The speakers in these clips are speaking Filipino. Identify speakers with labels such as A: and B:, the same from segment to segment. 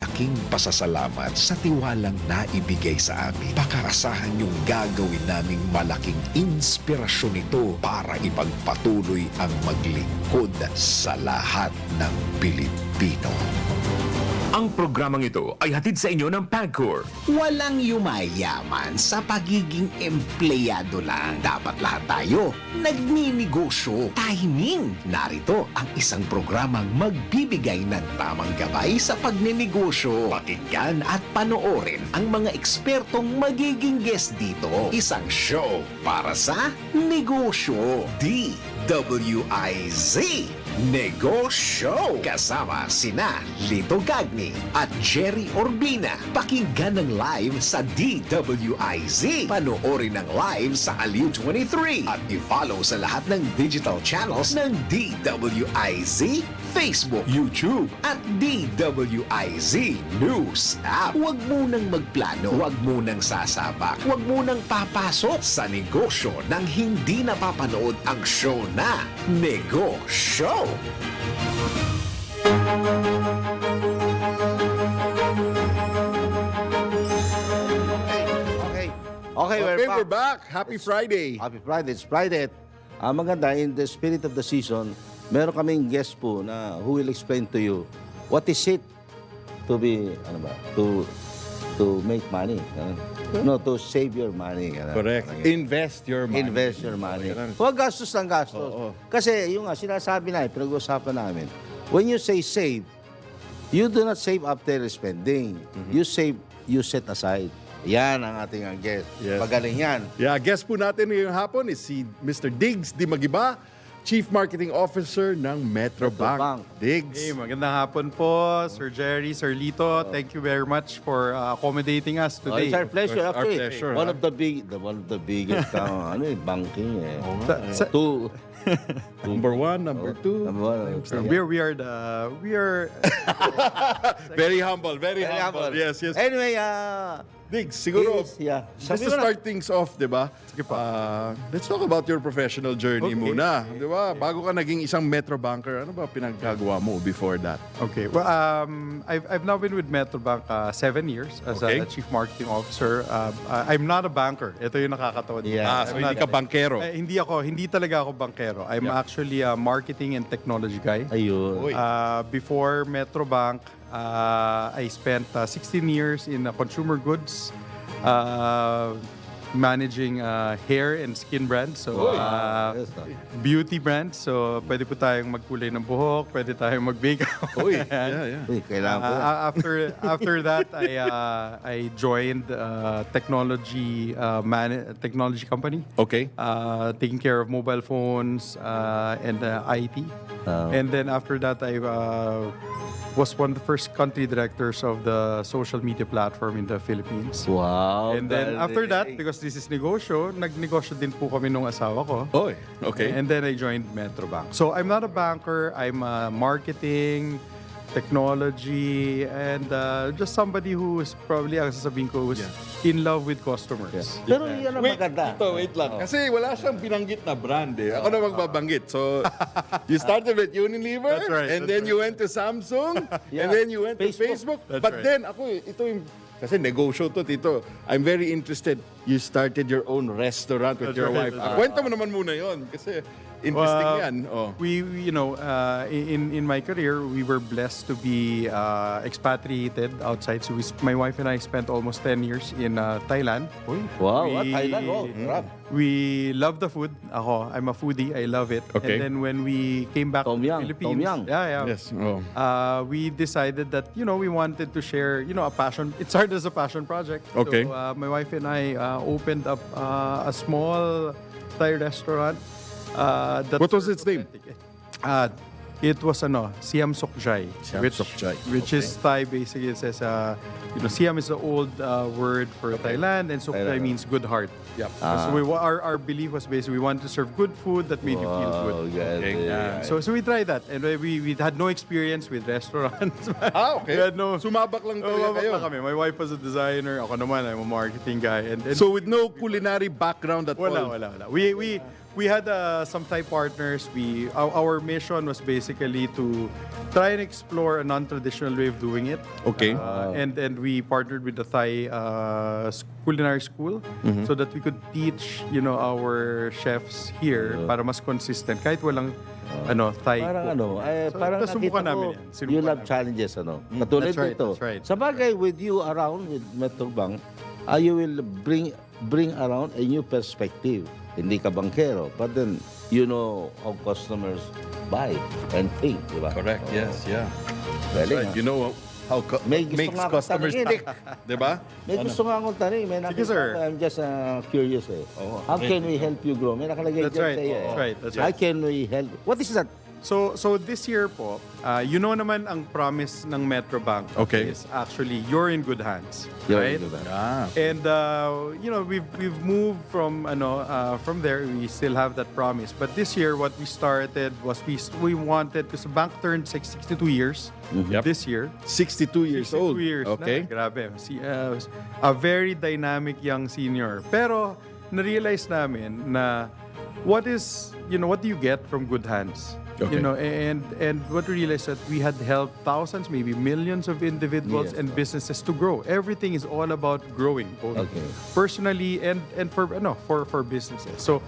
A: aking pasasalamat sa tiwalang naibigay sa amin. Pakaasahan niyong gagawin naming malaking inspirasyon ito para ipagpatuloy ang maglingkod sa lahat ng Pilipino.
B: Ang programang ito ay hatid sa inyo ng PAGCOR.
A: Walang yumayaman sa pagiging empleyado lang. Dapat lahat tayo nagninegosyo. Timing! Narito ang isang programang magbibigay ng tamang gabay sa pagninegosyo. Pakinggan at panoorin ang mga ekspertong magiging guest dito. Isang show para sa negosyo. DWIZ Negoshow! Kasama sina Lito Gagni at Gerry Urbina. Pakinggan ng live sa DWIZ. Panoorin ng live sa Aliw 23. At i-follow sa lahat ng digital channels ng DWIZ, Facebook, YouTube, at DWIZ News App. Huwag munang magplano, huwag munang sasabak, huwag munang papasok sa negosyo nang hindi napapanood ang show na Negoshow.
C: Okay,
D: We're back. Happy Friday.
C: Happy Friday. It's Friday. Maganda, in the spirit of the season, meron kaming guest po na who will explain to you what is it to be, to make money. No, to save your money.
D: Correct. Invest your money.
C: Invest your money. Huwag gastos ng gastos. Kasi yung nga, sinasabi na, pinag-usapan namin, when you say save, you do not save after spending. You save, you set aside. Yan ang ating guest.
D: Yes.
C: Magaling yan.
D: Yeah, guest po natin ngayong hapon is si Mr. Diggs Di Magiba, Chief Marketing Officer ng Metrobank. Diggs.
E: Hey, magandang hapon po, Sir Gerry, Sir Lito. Thank you very much for accommodating us
C: Oh,
E: today.
C: it's our pleasure.
D: Our
C: Actually,
D: pleasure,
C: one of the biggest banking. Two.
D: Number one, number two.
E: We are
D: Very humble, very humble. Yes, yes.
C: Anyway,
D: Diggs, siguro,
C: yeah.
D: just to start things off, di ba? Let's talk about your professional journey muna. Di ba? Bago ka naging isang Metro banker, ano ba pinagkagawa mo before that?
E: Okay. Well, I've now been with Metrobank 7 years as a Chief Marketing Officer. I'm not a banker. Ito yung nakakatawa.
C: Yeah.
D: So hindi ka bankero.
E: Hindi talaga ako bankero. I'm actually a marketing and technology guy.
C: Ayun.
E: Before Metrobank, I spent 16 years in consumer goods, managing hair and skin brands. So, beauty brands. So, pwede po tayong magkulay ng buhok, pwede tayong mag-makeup.
D: Yeah.
C: Uy, kailangan ko.
E: After that, I joined technology company.
D: Okay.
E: Taking care of mobile phones and IT. And then after that, I was one of the first country directors of the social media platform in the Philippines.
C: Wow.
E: And then after that, because this is Negoshow, nagnegosyo din po kami nung asawa ko.
D: Okay.
E: And then I joined Metrobank. So I'm not a banker. I'm marketing, technology, and just somebody who is probably, ang sasabihin ko, who's in love with customers.
C: Pero yan ang maganda.
D: Wait lang. Kasi wala siyang binanggit na brand eh. Ako na magbabanggit. So, you started with Unilever,
E: That's right,
D: and then you went to Samsung, and then you went to Facebook. But then, ito yung, kasi negosyo to, Tito. I'm very interested. You started your own restaurant with your wife. Kwento mo naman muna yon kasi interesting yan.
E: In my career, we were blessed to be expatriated outside. So my wife and I spent almost 10 years in Thailand.
C: Wow, Thailand. Oh, crap.
E: We love the food. I'm a foodie. I love it.
D: Okay.
E: And then when we came back to the Philippines,
D: Yes.
E: we decided that we wanted to share a passion. It started as a passion project.
D: Okay.
E: So my wife and I opened up a small Thai restaurant.
D: What was its name?
E: It was Siam Sokjai. Which is Thai basically. It says, Siam is the old word for Thailand, and Sokjai means good heart. Yep. So our belief was basically we wanted to serve good food that made you feel good. So we tried that, and we had no experience with restaurants.
D: Okay.
E: We had no.
D: Sumabak lang talaga kayo.
E: Kami. My wife was a designer. Ako naman, I'm a marketing guy. And
D: So with no culinary background at all?
E: Wala. we had some Thai partners. Our mission was basically to try and explore a non-traditional way of doing it.
D: Okay.
E: And we partnered with the Thai culinary school so that we could teach, our chefs here para mas consistent kahit walang Thai cook.
C: Parang
E: nasubukan
C: nakita
E: namin
C: ko,
E: yan.
C: you
E: Sinubukan
C: love
E: namin.
C: challenges, Katulad
E: That's right,
C: dito.
E: that's right.
C: Sa bagay, with you around, with Metrobank, you will bring around a new perspective. Hindi ka bankero, but then, you know how customers buy and think, di ba?
D: Correct.
C: Oo.
D: Yes. Yeah.
C: Galing,
D: Right.
C: ha?
D: You know how
C: May gusto
D: makes
C: nga akong
D: customers
C: tanungin,
D: diba?
C: May gusto nga akong tanong. May
E: Sige,
C: nakita
E: sir.
C: ko, I'm just curious How can we help you grow? May nakalagay
E: That's
C: dyan
E: right.
C: sa iyo.
E: That's right. That's
C: How
E: right.
C: can we help? What is that?
E: So this year po, naman ang promise ng Metrobank
D: Okay.
E: is actually you're in good hands,
C: You're
E: right?
C: in good hands.
D: Ah.
E: And we've moved from from there. We still have that promise, but this year what we started was we wanted, because the bank turned 62 years
D: Yep.
E: this year.
D: 62 years
E: 62
D: old.
E: years
D: Okay.
E: na. Grabe. A very dynamic young senior. Pero na-realize namin na what do you get from good hands?
D: Okay.
E: And what we realized that we had helped thousands, maybe millions of individuals
C: Yes.
E: and businesses to grow. Everything is all about growing, both
C: Okay.
E: personally and for businesses. So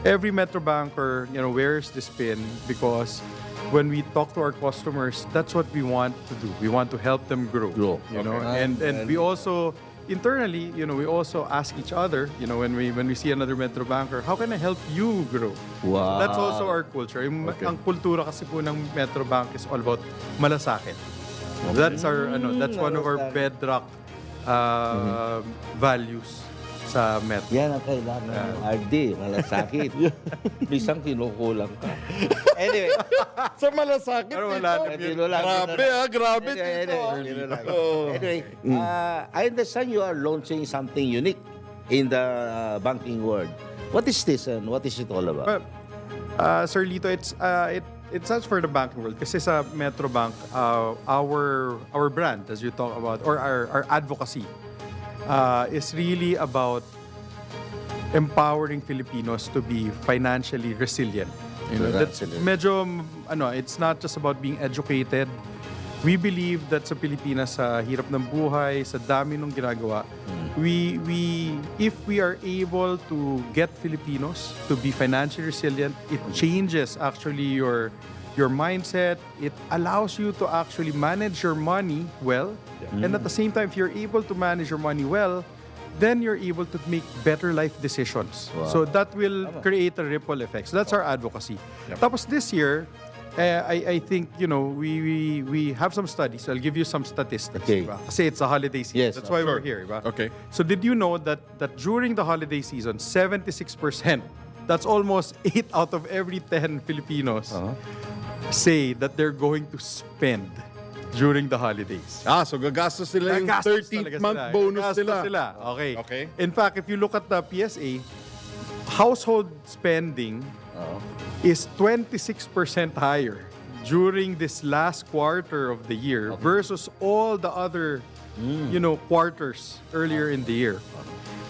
E: every Metro banker, wears this pin because when we talk to our customers, that's what we want to do. We want to help them grow.
C: Okay.
E: And we also internally, we also ask each other, when we see another Metro banker, how can I help you grow?
C: Wow.
E: So that's also our culture. Ang kultura kasi po ng Metro Bank is all about malasakit. That's that's one of our bedrock values sa Metro.
C: Yan ang kailangan ng RD, malasakit. Bisang kinukulang ka. Anyway,
D: Sa malasakit
E: Pero
D: dito.
E: wala na yun.
D: Grabe dito.
C: Anyway, I understand you are launching something unique in the banking world. What is this and what is it all about?
E: Sir Lito, it stands for the banking world kasi sa Metro Bank, our brand, as you talk about, or our advocacy, is really about empowering Filipinos to be financially resilient. That's medyo, it's not just about being educated. We believe that sa Pilipinas, sa hirap ng buhay, sa dami nung ginagawa, if we are able to get Filipinos to be financially resilient, it changes actually your mindset. It allows you to actually manage your money well. And at the same time, if you're able to manage your money well, then you're able to make better life decisions.
C: Wow.
E: So that will create a ripple effect. So that's our advocacy. Tapos this year, I think, we have some studies. I'll give you some statistics.
C: Okay.
E: Diba? Kasi it's a holiday season.
C: Yes,
E: That's why we're here. Diba?
D: Okay.
E: So did you know that during the holiday season, 76%, that's almost 8 out of every 10 Filipinos, say that they're going to spend during the holidays.
D: So gagastos sila yung
E: Gagastos
D: 13th
E: talaga
D: month
E: sila.
D: bonus
E: Gagastos
D: nila.
E: Okay.
D: Okay.
E: In fact, if you look at the PSA, household spending is 26% higher during this last quarter of the year versus all the other, quarters earlier in the year.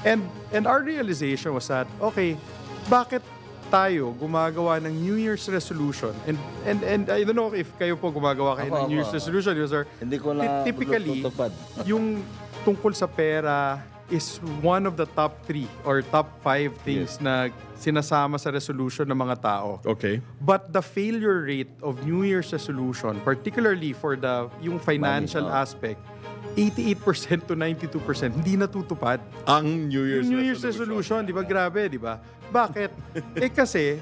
E: And our realization was that, okay, bakit tayo gumagawa ng New Year's resolution? And I don't know if kayo po gumagawa kayo ng New Year's resolution. Sir.
C: Hindi ko na
E: Typically,
C: tutupad.
E: yung tungkol sa pera is one of the top 3 or top 5 things na sinasama sa resolution ng mga tao.
D: Okay.
E: But the failure rate of New Year's resolution, particularly for yung financial aspect, 88% to 92% hindi natutupad.
D: Ang New Year's
E: Yung New Year's resolution, di ba? Grabe, di ba? Bakit? Kasi,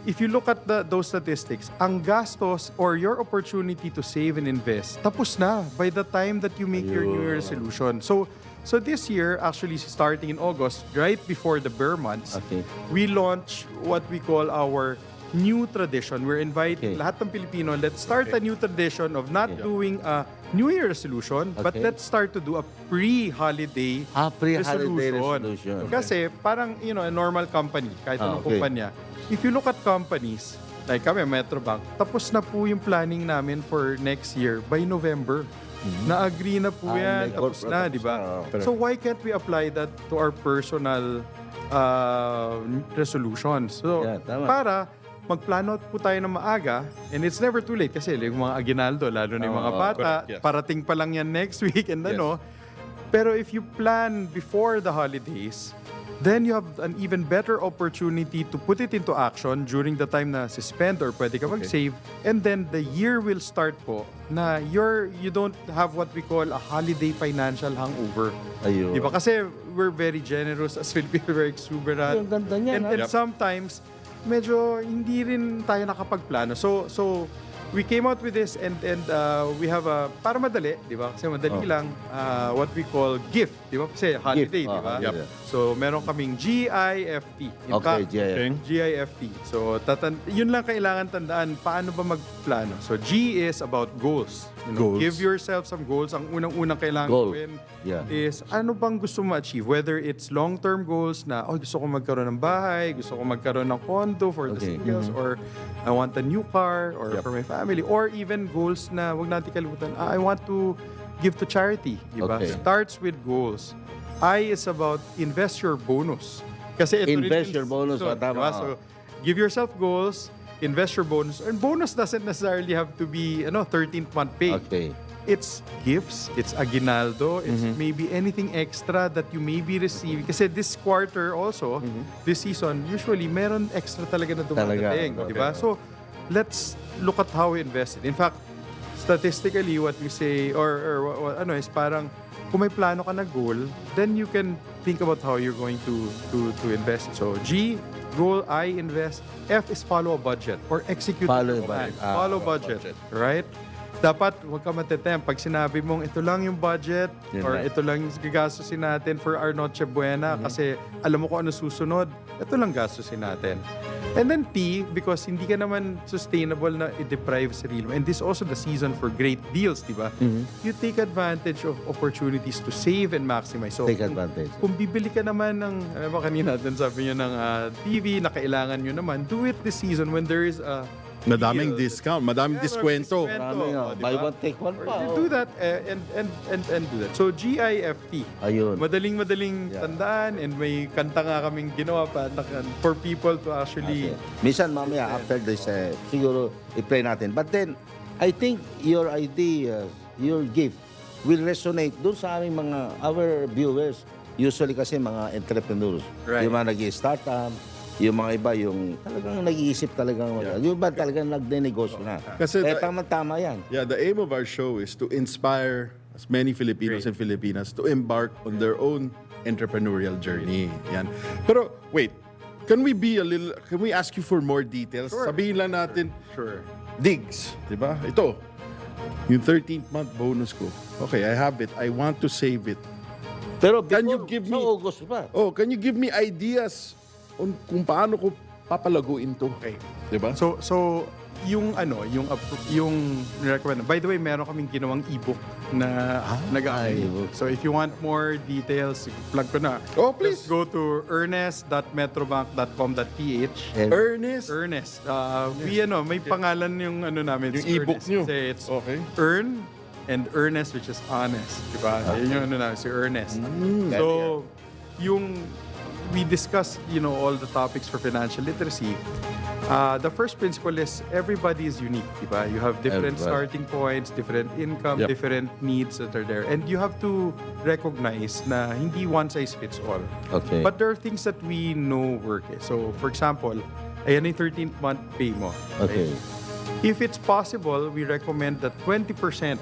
E: if you look at those statistics, ang gastos or your opportunity to save and invest, tapos na by the time that you make your New Year's resolution. So this year, actually starting in August, right before the bear months, we launch what we call our new tradition. We're inviting lahat ng Pilipino, let's start a new tradition of not doing a New Year resolution, but let's start to do a pre-holiday
C: Pre-holiday resolution.
E: Kasi parang, a normal company, kahit anong kumpanya, if you look at companies, like kami, Metrobank, tapos na po yung planning namin for next year by November. Na-agree na po yan.
C: may
E: Tapos
C: corporate
E: na,
C: tapos
E: di ba?
C: na,
E: So why can't we apply that to our personal resolutions? So,
C: Yeah, tama.
E: para magplano po tayo ng maaga, and it's never too late kasi yung mga aginaldo, lalo na yung mga bata,
D: correct, yes.
E: parating pa lang yan next week and ano. Pero if you plan before the holidays, then you have an even better opportunity to put it into action during the time na suspend or pwede ka mag-save. And then the year will start po na you don't have what we call a holiday financial hangover.
C: Ayun.
E: Diba? Kasi we're very generous as Filipinos, very exuberant.
C: Yung ganda niyan,
E: And sometimes, medyo hindi rin tayo nakapagplano. So we came out with this and we have a, para madali, di ba? Kasi madali lang, what we call gift, di ba? Kasi holiday, di ba?
C: holiday.
E: So meron kaming GIFT. In
C: Okay,
E: fact,
C: GIFT.
E: GIFT. So yun lang kailangan tandaan, paano ba magplano? So G is about goals. You know,
D: Goals.
E: give yourself some goals. Ang unang-unang kailangan
C: Goals.
E: gawin
C: Yeah.
E: is ano bang gusto mo ma-achieve? Whether it's long-term goals na, gusto ko magkaroon ng bahay, gusto ko magkaroon ng condo for the
C: Okay.
E: singles, or I want a new car, or for my family, or even goals na, wag natin kalimutan, I want to give to charity. Diba?
C: Okay.
E: Starts with goals. I is about invest your bonus. Kasi ito rin
C: Invest
E: yung
C: your bonus,
E: susunod,
C: tama.
E: diba? So, give yourself goals, invest your bonus. And bonus doesn't necessarily have to be 13th month pay.
C: Okay.
E: It's gifts, it's aguinaldo, it's maybe anything extra that you may be receiving. Kasi this quarter also, this season, usually meron extra talaga na dumadating.
C: Talaga,
E: Di ba? So, let's look at how we invest it. In fact, statistically, what we say, or is parang, kung may plano ka na goal, then you can think about how you're going to invest. So, G, goal, I, invest. F is follow a budget or execute
C: Follow
E: your plan.
C: budget.
E: Follow budget. Right? Dapat huwag ka matetem. Pag sinabi mong ito lang yung budget
C: Yun
E: or
C: lang.
E: ito lang yung gagastusin natin for our Noche Buena kasi alam mo kung ano susunod, ito lang gastusin natin. And then T, because hindi ka naman sustainable na i-deprive sarili mo. And this is also the season for great deals, di ba? You take advantage of opportunities to save and maximize. So,
C: Take advantage.
E: Kung bibili ka naman ng, ano ba kanina natin sabi nyo ng TV na kailangan nyo naman, do it this season when there is a
D: Madaming
E: deal.
D: discount, madaming diskwento.
C: Marami nga.
E: di
C: Buy
E: ba?
C: one, take one
E: Or
C: pa.
E: you do that and do that. So GIFT.
C: Ayun.
E: Madaling
C: Yeah.
E: tandaan and may kanta nga kaming ginawa pa for people to actually
C: Minsan mamaya after this, siguro i-play natin. But then, I think your idea, your gift, will resonate dun sa aming our viewers. Usually kasi mga entrepreneurs.
E: Right.
C: Yung mga nag-startup, yung mga iba, yung talagang nag-iisip talagang, yung iba talagang nagde-negosyo na.
D: Kasi
C: Kaya
D: the-
C: tama-tama yan.
D: Yeah, the aim of our show is to inspire as many Filipinos and Filipinas to embark on their own entrepreneurial journey. Yan. Pero wait, can we ask you for more details?
E: Sure.
D: Sabihin lang natin,
E: sure.
D: digs, di ba? Ito, yung 13th month bonus ko. Okay, I have it. I want to save it.
C: Pero
D: Can you
C: before,
D: give
C: sa
D: me-
C: August pa.
D: Oh, can you give me ideas on kung paano ko papalaguin to?
E: Okay.
D: Di ba?
E: So yung recommend. By the way, meron kaming ginawang ebook na
C: ebook.
E: So if you want more details, plug ko na.
D: Oh, please.
E: Just go to ernest.metrobank.com.ph.
C: And
D: Ernest.
E: Ernest. May pangalan yung namin.
D: Yung
E: it's
D: ebook
E: Ernest.
D: nyo.
E: Kasi it's
D: Okay.
E: Earn and Ernest, which is honest. Diba? Yun yung namin, si Ernest. So, we discuss, all the topics for financial literacy. The first principle is everybody is unique, diba? You have different
C: Everybody.
E: starting points, different income,
D: Yep.
E: different needs that are there. And you have to recognize na hindi one size fits all.
C: Okay.
E: But there are things that we know work. So, for example, ayan yung 13th month pay mo.
C: Okay.
E: If it's possible, we recommend that 20%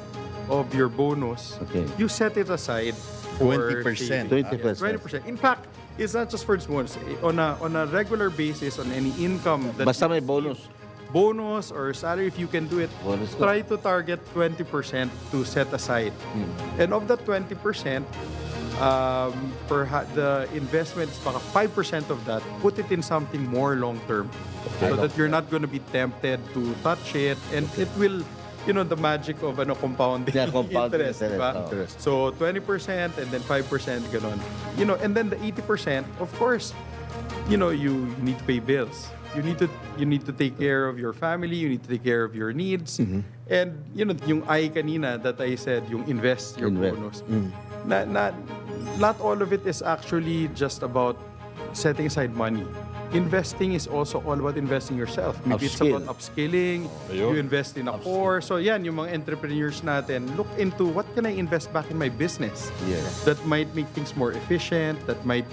E: of your bonus,
C: Okay.
E: you set it aside for
D: 20%.
E: saving.
C: 20%.
E: 20%. In fact, it's not just for this bonus. On a regular basis, on any income that
C: Basta may
E: you
C: bonus.
E: receive, bonus or salary, if you can do it,
C: Bonus ka.
E: try to target 20% to set aside. And of that 20%, the investment is baka 5% of that, put it in something more long-term. So that you're not going to be tempted to touch it. And it will, the magic of compounding
C: Yeah, compounding
E: interest.
C: interest,
E: Diba?
C: oh.
E: So 20% and then 5%, ganon. And then the 80%, of course, you need to pay bills. you need to take care of your family, you need to take care of your needs. And yung I kanina that I said, yung invest your bonus. Not all of it is actually just about setting aside money. Investing is also all about investing yourself. Maybe it's about upskilling, you invest in a course. So yan, yung mga entrepreneurs natin, look into what can I invest back in my business that might make things more efficient, that might,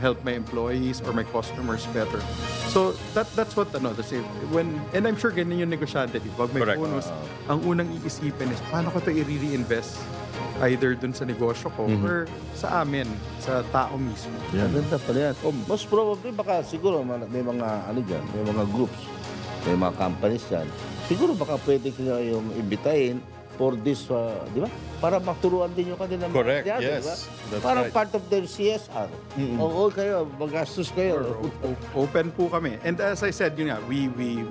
E: help my employees or my customers better. So that's what, that's it. And I'm sure ganyan yung negosyante. Pag may bonus, ang unang iisipin is, paano ko ito i-reinvest? Either dun sa negosyo ko or sa amin, sa tao mismo.
C: Maganda pala yan. Most probably, baka siguro may mga may mga groups, may mga companies yan. Siguro baka pwede kayo yung imbitahin for this, di ba? Para maturuan din yung kanila.
D: Correct,
C: Diba?
D: yes. That's
C: Parang
D: right.
C: part of their CSR. Oo kayo, magastos kayo.
E: Open po kami. And as I said, we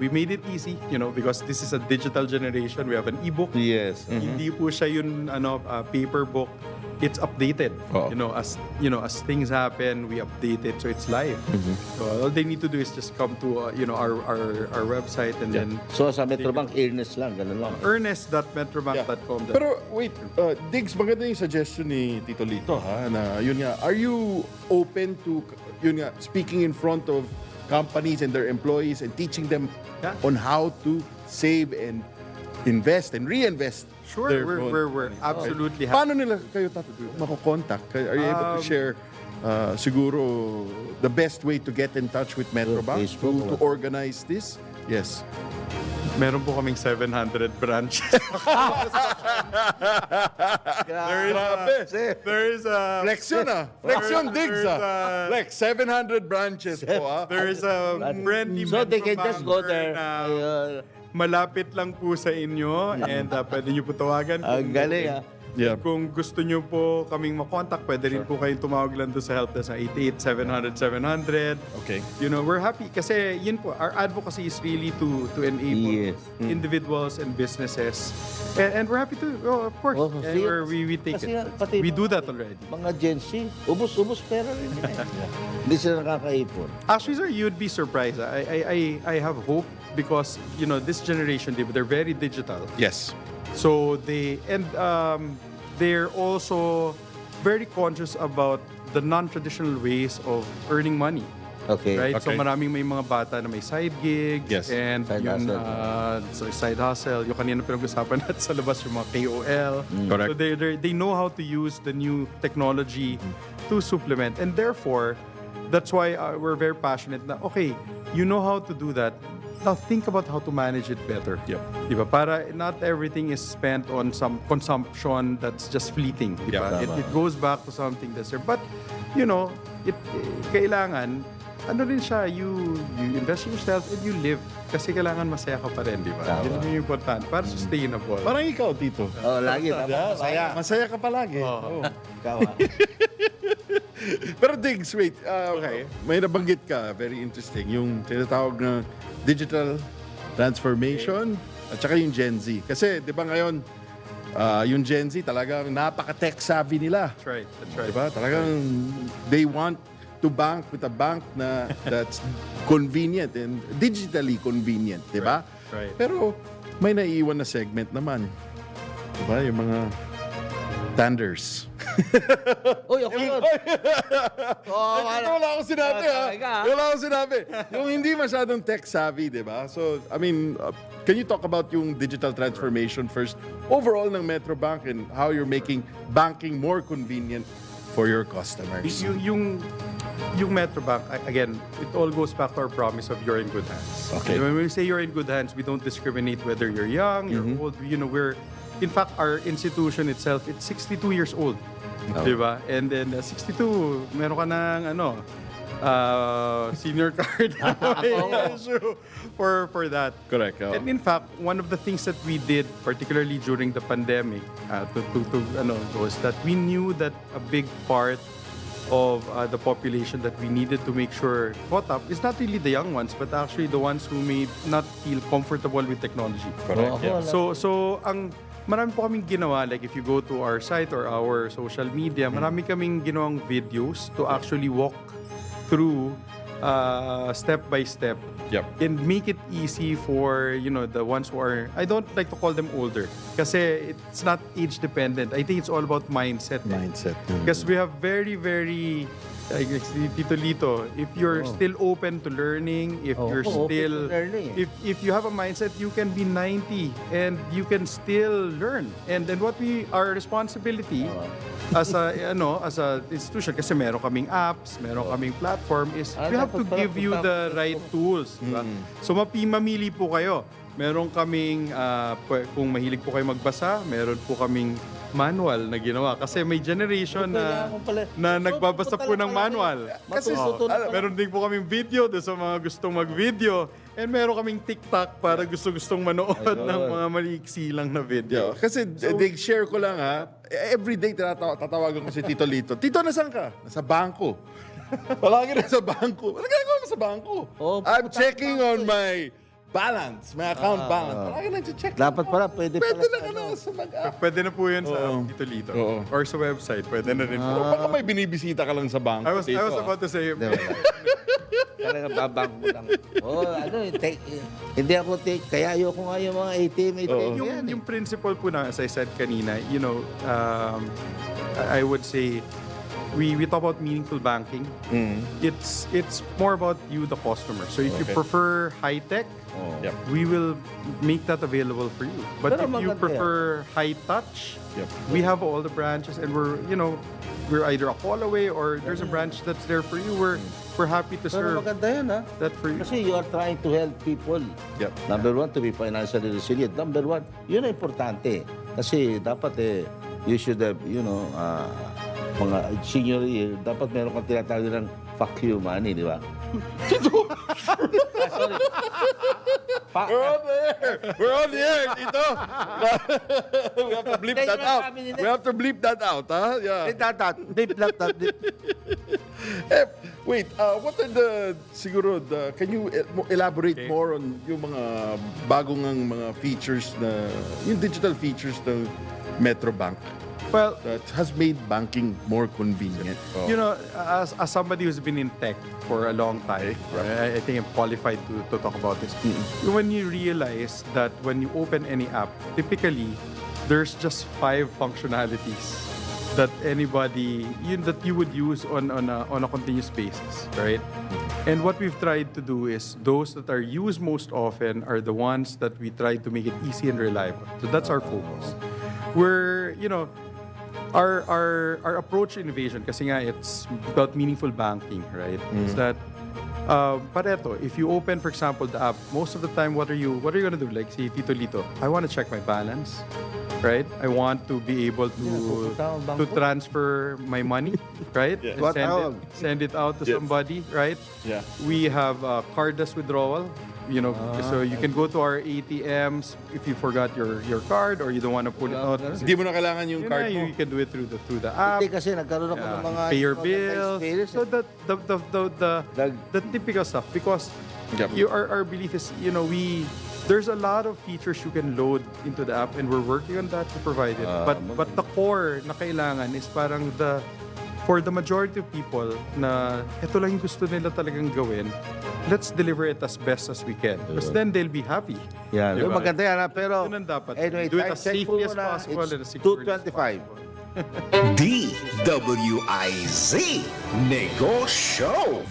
E: made it easy, because this is a digital generation. We have an ebook.
C: Yes.
E: Hindi po siya yung paper book. It's updated. As things happen, we update it so it's live. So all they need to do is just come to our website and then
C: So sa Metrobank, earnest lang, ganun lang.
E: earnest.metrobank.com.
D: Pero wait, Diggs, maganda yung suggestion ni Tito Lito, ha, na yun nga, are you open to, speaking in front of companies and their employees and teaching them on how to save and invest and reinvest?
E: Sure,
D: their
E: we're absolutely happy.
D: Paano nila kayo makokontakt? Are you able to share siguro the best way to get in touch with Metrobank to organize this? Yes.
E: Meron po kaming 700 branches. There is a
D: Flex yun, Flex yun, Diggs, Flex, 700 branches po,
E: There is a friendly
C: So they can just go
E: Metrobanker
C: there.
E: na malapit lang po sa inyo and pwede nyo po tawagan.
C: Ang galing,
D: Yeah.
E: Kung gusto nyo po kaming makontak, pwede rin po kayong tumawag lang doon sa help desk na 88-700-700.
D: Okay.
E: We're happy kasi yun po, our advocacy is really to enable
C: Yes.
E: individuals and businesses. And we're happy to, of course.
C: Oh,
E: And
C: see,
E: we take
C: kasi
E: it.
C: pati
E: We do that already.
C: Mga Gen Z, ubos-ubos pera rin nila. Hindi sila nakakaipon.
E: Actually, sir, you'd be surprised. I have hope because, this generation, they're very digital.
D: Yes.
E: So they're also very conscious about the non-traditional ways of earning money.
C: Okay.
E: Right? So
D: Okay.
E: maraming may mga bata na may side gigs
D: Yes.
E: and
C: Side
E: yun,
C: hustle.
E: side hustle. Yung kanina pinag-usapan natin sa labas yung mga KOL.
D: Correct.
E: So they know how to use the new technology to supplement. And therefore, that's why we're very passionate na, okay, you know how to do that. Now think about how to manage it better.
D: Yep.
E: Diba? Para not everything is spent on some consumption that's just fleeting. Diba?
D: Yep.
E: It goes back to something that's there. But, kailangan, rin siya, you invest in yourself and you live. Kasi kailangan masaya ka pa rin, di ba? Yun yung important. Para sustainable.
D: Parang ikaw, Tito.
C: Oh, lagi.
D: Masaya. Masaya ka palagi.
E: Oo.
C: Ikaw,
D: Pero Diggs, wait. Okay. May nabanggit ka, very interesting, yung tinatawag na digital transformation at saka yung Gen Z. Kasi, di ba ngayon, yung Gen Z talagang napaka-tech savvy nila.
E: That's right. That's right.
D: Diba? Talagang they want to bank with a bank na that's convenient and digitally convenient, diba?
E: Right.
D: Pero may naiiwan na segment naman. Diba? Yung mga tanders.
C: Uy, ako yun.
D: Wala akong sinabi, ha?
C: talaga, ha?
D: Wala akong sinabi. Yung hindi masyadong tech savvy, diba? So, I mean, can you talk about yung digital transformation first? Overall ng Metrobank and how you're making banking more convenient for your customers.
E: Yung Metrobank, again, it all goes back to our promise of you're in good hands.
D: Okay.
E: When we say you're in good hands, we don't discriminate whether you're young, you're old. In fact, our institution itself, it's 62 years old. Diba? And then 62, meron ka ng senior card for that.
D: Correct. Oh.
E: And in fact, one of the things that we did, particularly during the pandemic, was that we knew that a big part of the population that we needed to make sure caught up is not really the young ones, but actually the ones who may not feel comfortable with technology.
D: Correct.
C: Yeah.
E: So marami po kaming ginawa, like if you go to our site or our social media, marami kaming ginawang videos to actually walk through step by step.
D: Yep.
E: And make it easy for, the ones who are, I don't like to call them older. Kasi it's not age dependent. I think it's all about mindset.
D: Mindset.
E: Because we have very, very, like Tito Lito, if you're still open to learning, if you're
C: open to
E: still,
C: learning.
E: if you have a mindset, you can be 90 and you can still learn. And then our responsibility as a institution, kasi meron kaming apps, meron kaming platform, is we have to
C: dapat pala
E: give you the right tools. Diba? So mamili po kayo. Meron kaming, kung mahilig po kayo magbasa, meron po kaming manual na ginawa. Kasi may generation na nagbabasa po ng manual.
C: Kasi
E: Meron din po kaming video doon sa mga gustong mag-video. And meron kaming TikTok para gustong manood ng mga maliksi lang na video.
D: Kasi share ko lang every day tatawagan ko si Tito Lito. Tito, nasaan ka? Nasa bangko. Palagi nasa bangko. Ano ginagawa mo sa bangko? I'm checking on my balance, my account balance. Palagi nag-check.
C: Dapat pala, pwede
D: na sa mag-app.
E: Pwede na po yun sa Tito Lito. Or sa website. Pwede na rin po.
D: Baka may binibisita ka lang sa bangko.
E: I was about to say,
C: Talaga babang mo lang. Hindi ako take, kaya ayoko nga yung mga ATM yan.
E: yung principle po na, as I said kanina, I would say, we talk about meaningful banking. It's more about you, the customer. So if you prefer high-tech, we will make that available for you. But
C: Pero
E: if you
C: maganda
E: prefer high-touch, we have all the branches and we're either a call away or there's a branch that's there for you. We're happy to
C: Pero
E: serve
C: maganda yan
E: that for you.
C: Kasi you are trying to help people. Number one, to be financially resilient. Number one, yun ang importante. Kasi dapat you should have, mga senior year, dapat meron kang tinatawag ng fuck you money, di ba? Sorry.
D: We're on the air, Tito. We have to bleep that out. We have to bleep that out, ha? Yeah. Wait, what are can you elaborate more on yung mga bagong mga features yung digital features ng Metrobank?
E: Well,
D: That has made banking more convenient.
E: As somebody who's been in tech for a long time, I think I'm qualified to talk about this. When you realize that when you open any app, typically there's just 5 functionalities that that you would use on a continuous basis, right? And what we've tried to do is those that are used most often are the ones that we try to make it easy and reliable. So that's our focus. We're, our approach to innovation, kasi nga it's about meaningful banking, right? Is that Pareto, if you open, for example, the app, most of the time, what are you gonna do? Like, si Tito Lito, I want to check my balance, right? I want to be able to transfer my money, right? And send it out to somebody, right?
D: Yeah.
E: We have cardless withdrawal. So you can go to our ATMs if you forgot your card or you don't want to pull it out.
D: Hindi mo na kailangan yung card mo.
E: You can do it through the app.
C: Hindi kasi nagkaroon ako ng mga
E: Pay your bills. So the typical stuff, because our belief is, there's a lot of features you can load into the app and we're working on that to provide it. But the core na kailangan is parang for the majority of people na ito lang yung gusto nila talagang gawin, let's deliver it as best as we can. Because then they'll be happy.
C: Yeah,
E: Diba?
C: maganda yan, pero
E: Yun ang dapat.
C: anyway,
E: Do it
C: time
E: as
C: check
E: safely
C: po
E: as
C: muna.
E: possible and as
C: It's
E: securely as
C: 2:25.
A: DWIZ Negoshow.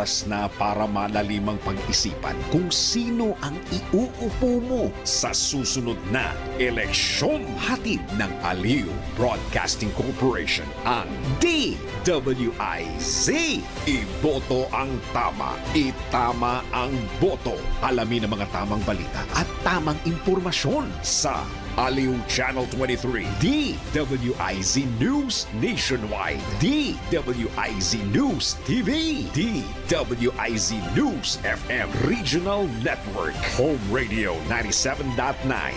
A: Oras na para malalimang pag-isipan kung sino ang iuupo mo sa susunod na eleksyon. Hatid ng Aliw Broadcasting Corporation ang DWIZ. Iboto ang tama, itama ang boto. Alamin ang mga tamang balita at tamang impormasyon sa Aliw Channel 23, DWIZ News Nationwide, DWIZ News TV, DWIZ News FM Regional Network, Home Radio 97.9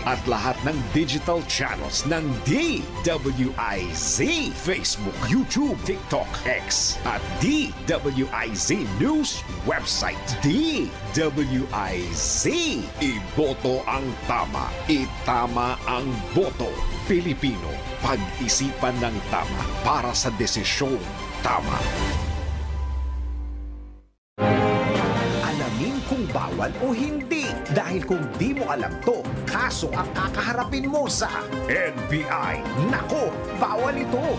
A: at lahat ng digital channels ng DWIZ, Facebook, YouTube, TikTok, X at DWIZ News website. DWIZ, iboto ang tama, itama ang boto. Pilipino, pag-isipan ng tama para sa desisyong tama. Alamin kung bawal o hindi. Dahil kung di mo alam to, kaso ang kakaharapin mo sa NBI. Nako, bawal ito.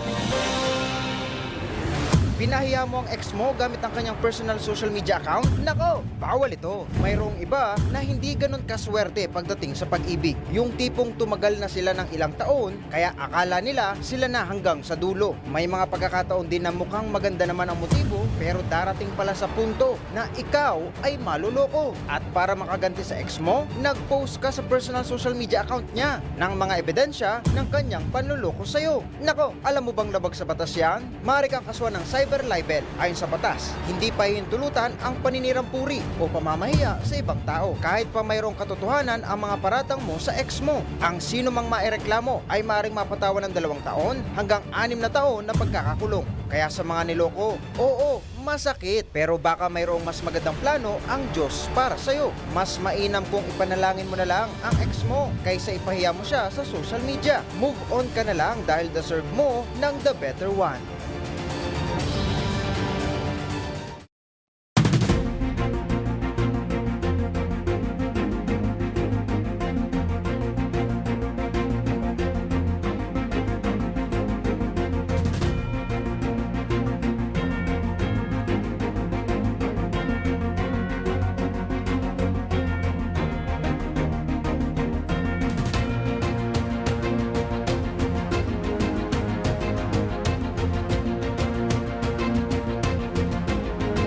F: Pinahiya mo ang ex mo gamit ang kanyang personal social media account? Nako, bawal ito. Mayroong iba na hindi ganun kaswerte pagdating sa pag-ibig. Yung tipong tumagal na sila ng ilang taon, kaya akala nila sila na hanggang sa dulo. May mga pagkakataon din na mukhang maganda naman ang motibo, pero darating pala sa punto na ikaw ay maluloko. At para makaganti sa ex mo, nag-post ka sa personal social media account niya ng mga ebidensya ng kanyang panluloko sa'yo. Nako, alam mo bang labag sa batas yan? Maaari kang kasuhan ng cyber libel. Ayon sa batas, hindi pa hintulutan ang paninirang puri o pamamahiya sa ibang tao kahit pa mayroong katotohanan ang mga paratang mo sa ex mo. Ang sino mang maireklamo ay maaaring mapatawan ng 2 taon hanggang 6 na taon na pagkakakulong. Kaya sa mga niloko, oo, masakit, pero baka mayroong mas magandang plano ang Diyos para sa'yo. Mas mainam kung ipanalangin mo na lang ang ex mo kaysa ipahiya mo siya sa social media. Move on ka na lang dahil deserve mo ng the better one.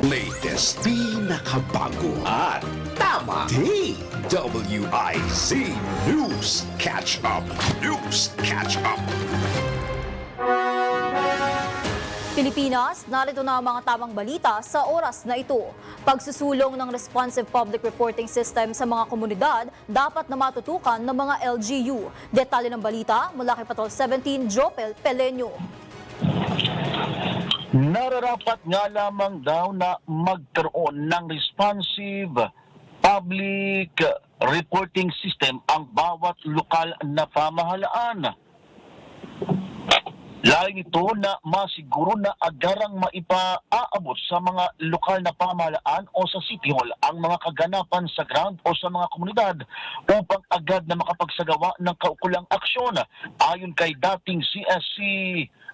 A: Latest, pinakabago at tama. DWIZ News Catch Up. News Catch Up.
G: Pilipinas, narito na ang mga tamang balita sa oras na ito. Pagsusulong ng responsive public reporting system sa mga komunidad dapat na matutukan ng mga LGU. Detalye ng balita mula kay Patrol 17, Jopel Peleño.
H: Nararapat nga lamang daw na magkaroon ng responsive public reporting system ang bawat lokal na pamahalaan. Laing ito na masiguro na agarang maipaabot sa mga lokal na pamahalaan o sa City Hall ang mga kaganapan sa ground o sa mga komunidad upang agad na makapagsagawa ng kaukulang aksyon. Ayon kay dating CSC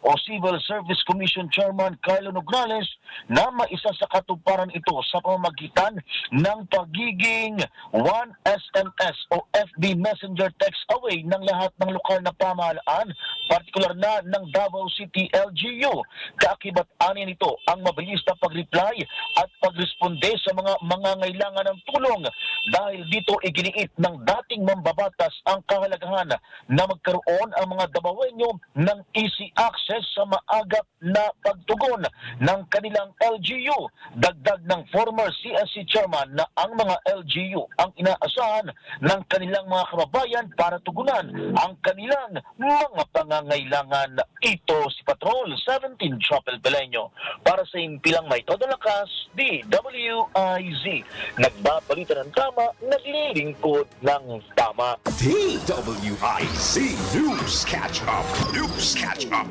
H: o Civil Service Commission Chairman Carlo Nograles na maisa sa katuparan ito sa pamamagitan ng pagiging 1SMS o FB Messenger text away ng lahat ng lokal na pamahalaan, partikular na ng Davao City LGU. Kaakibat-ani nito ang mabilis na pag-reply at pagresponde sa mga mangangailangan ng tulong. Dahil dito iginiit ng dating mambabatas ang kahalagahan na magkaroon ang mga Davaoenyo ng easy access sa maagap na pagtugon ng kanilang LGU. Dagdag ng former CSC chairman na ang mga LGU ang inaasahan ng kanilang mga kababayan para tugunan ang kanilang mga pangangailangan. Ito si Patrol 17 Chopel Peleño para sa impilang may todo lakas, DWIZ. Nagbabalita ng tama, naglilingkod ng tama.
A: DWIZ News Catch Up. News Catch Up.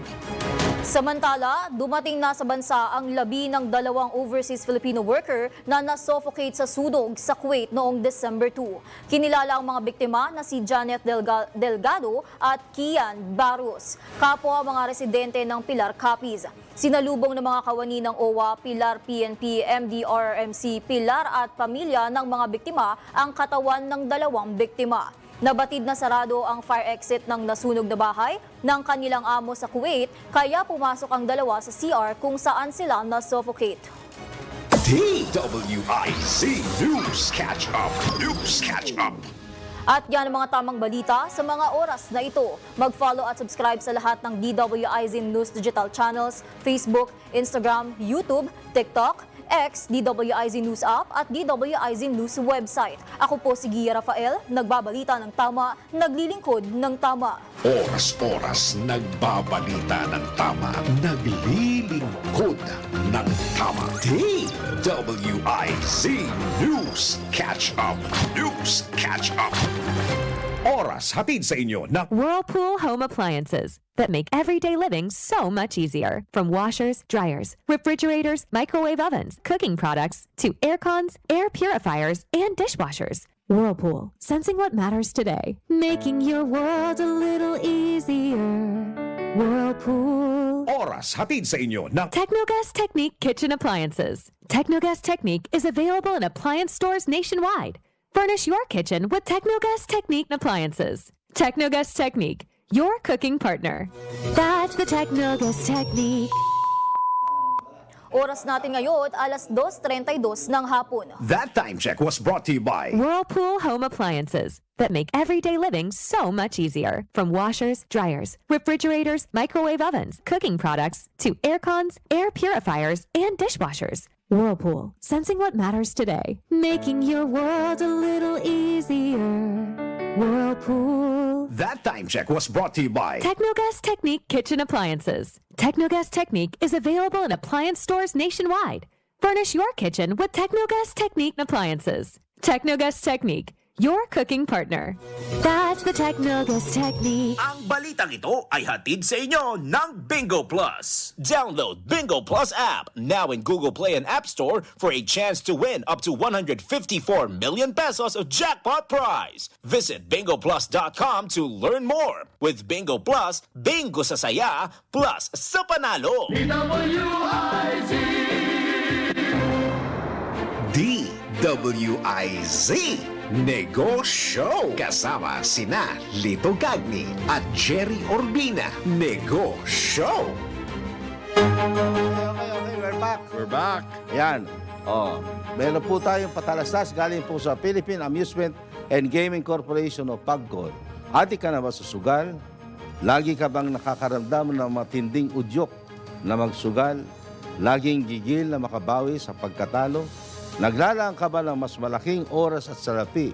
G: Samantala, dumating na sa bansa ang labi ng 2 overseas Filipino worker na nasuffocate sa sunog sa Kuwait noong December 2. Kinilala ang mga biktima na si Janet Delgado at Kian Barros. Kapwa mga mga residente ng Pilar Capiz. Sinalubong ng mga kawani ng OWA, Pilar PNP, MDRRMC, Pilar at pamilya ng mga biktima ang katawan ng 2 biktima. Nabatid na sarado ang fire exit ng nasunog na bahay ng kanilang amo sa Kuwait, kaya pumasok ang dalawa sa CR kung saan sila na-suffocate.
A: DWIZ News Catch Up. News Catch Up.
G: At yan ang mga tamang balita sa mga oras na ito. Mag-follow at subscribe sa lahat ng DWIZ News digital channels, Facebook, Instagram, YouTube, TikTok, X, DWIZ News app at DWIZ News website. Ako po si Gia Rafael, nagbabalita ng tama, naglilingkod ng tama.
A: Oras-oras nagbabalita ng tama, naglilingkod ng tama. DWIZ News Catch Up. News Catch Up.
B: Oras hatid sa inyo ng
I: Whirlpool Home Appliances that make everyday living so much easier. From washers, dryers, refrigerators, microwave ovens, cooking products, to air cons, air purifiers, and dishwashers. Whirlpool, sensing what matters today, making your world a little easier. Whirlpool.
B: Oras hatid sa inyo ng
I: Technogas Technique Kitchen Appliances. Technogas Technique is available in appliance stores nationwide. Furnish your kitchen with Technogas Technique appliances. Technogas Technique, your cooking partner. That's the Technogas Technique.
G: Oras natin ngayon, alas 2:32 ng hapon.
B: That Time Check was brought to you by
I: Whirlpool Home Appliances that make everyday living so much easier. From washers, dryers, refrigerators, microwave ovens, cooking products, to air cons, air purifiers, and dishwashers. Whirlpool, sensing what matters today, making your world a little easier. Whirlpool.
B: That Time Check was brought to you by
I: Technogas Technique Kitchen Appliances. Technogas Technique is available in appliance stores nationwide. Furnish your kitchen with Technogas Technique appliances. Technogas Technique, your cooking partner. That's the Technogas Technique.
J: Ang balitang ito ay hatid sa inyo ng Bingo Plus. Download Bingo Plus app now in Google Play and App Store for a chance to win up to 154 million pesos of jackpot prize. Visit bingoplus.com to learn more. With Bingo Plus, bingo sa saya plus sa panalo.
A: DWIZ Negoshow. Kasama sina Lito Gagni at Gerry Urbina. Negoshow.
C: Okay, we're back.
D: We're back.
C: Yan. Meron po tayong patalastas galing po sa Philippine Amusement and Gaming Corporation o PAGCOR. Ati ka na ba sa sugal? Lagi ka bang nakakaramdam ng matinding udyok na magsugal? Laging gigil na makabawi sa pagkatalo? Naglalaan ka ba ng mas malaking oras at salapi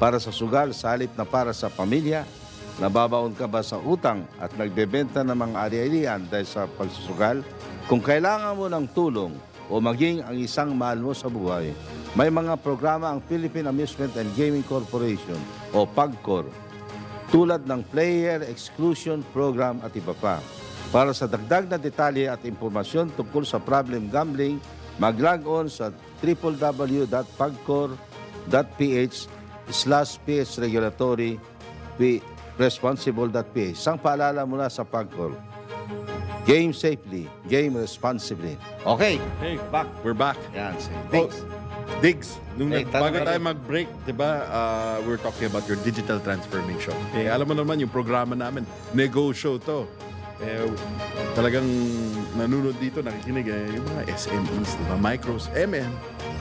C: para sa sugal sa halip na para sa pamilya? Nababaon ka ba sa utang at nagbebenta ng mga ari-arian dahil sa pagsusugal? Kung kailangan mo ng tulong o maging ang isang mahal mo sa buhay, may mga programa ang Philippine Amusement and Gaming Corporation o PAGCOR tulad ng Player Exclusion Program at iba pa. Para sa dagdag na detalye at impormasyon tungkol sa problem gambling, mag-log on sa www.pagcor.ph/phregulatory responsible.ph. Isang paalala mula sa PAGCOR. Game safely, game responsibly. Okay,
D: Hey, back. We're back.
C: yan.
D: Diggs,
C: Hey,
D: bago
C: tanong
D: tayo
C: kayo.
D: mag-break, di ba, we're talking about your digital transformation. Eh, alam mo naman, yung programa namin, Negoshow to. Eh, talagang nanonood dito, nakikinig, yung mga SMEs, di ba, micros,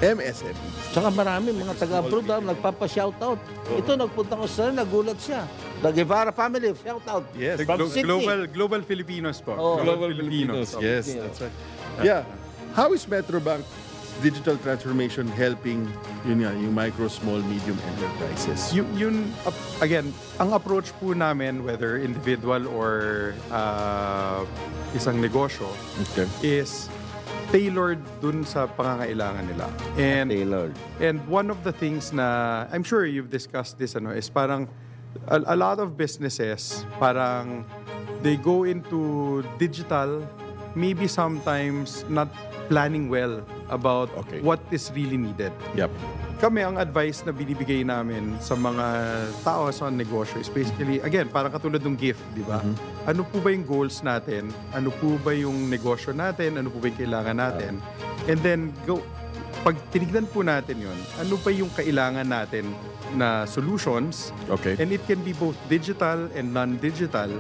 D: MSMEs.
C: Tsaka marami mga taga-abroad nagpapa-shoutout. Ito, nagpunta ko sa nagulat siya. The Guevara family, shoutout.
D: Yes.
C: From Sydney.
E: Global Filipinos po.
D: Global Filipinos. Yes, that's right. Yeah. How is Metrobank digital transformation helping yung micro, small, medium enterprises?
E: Again, ang approach po namin, whether individual or isang negosyo, is tailored dun sa pangangailangan nila.
C: Tailored.
E: And one of the things na, I'm sure you've discussed this, is parang a lot of businesses, parang they go into digital, maybe sometimes not planning well about what is really needed.
D: Yep.
E: kami, ang advice na binibigay namin sa mga tao sa negosyo is basically, again, parang katulad ng gift, di ba? Ano po ba yung goals natin? Ano po ba yung negosyo natin? Ano po ba yung kailangan natin? And then, pag tinignan po natin yun, ano ba yung kailangan natin na solutions?
D: Okay.
E: And it can be both digital and non-digital,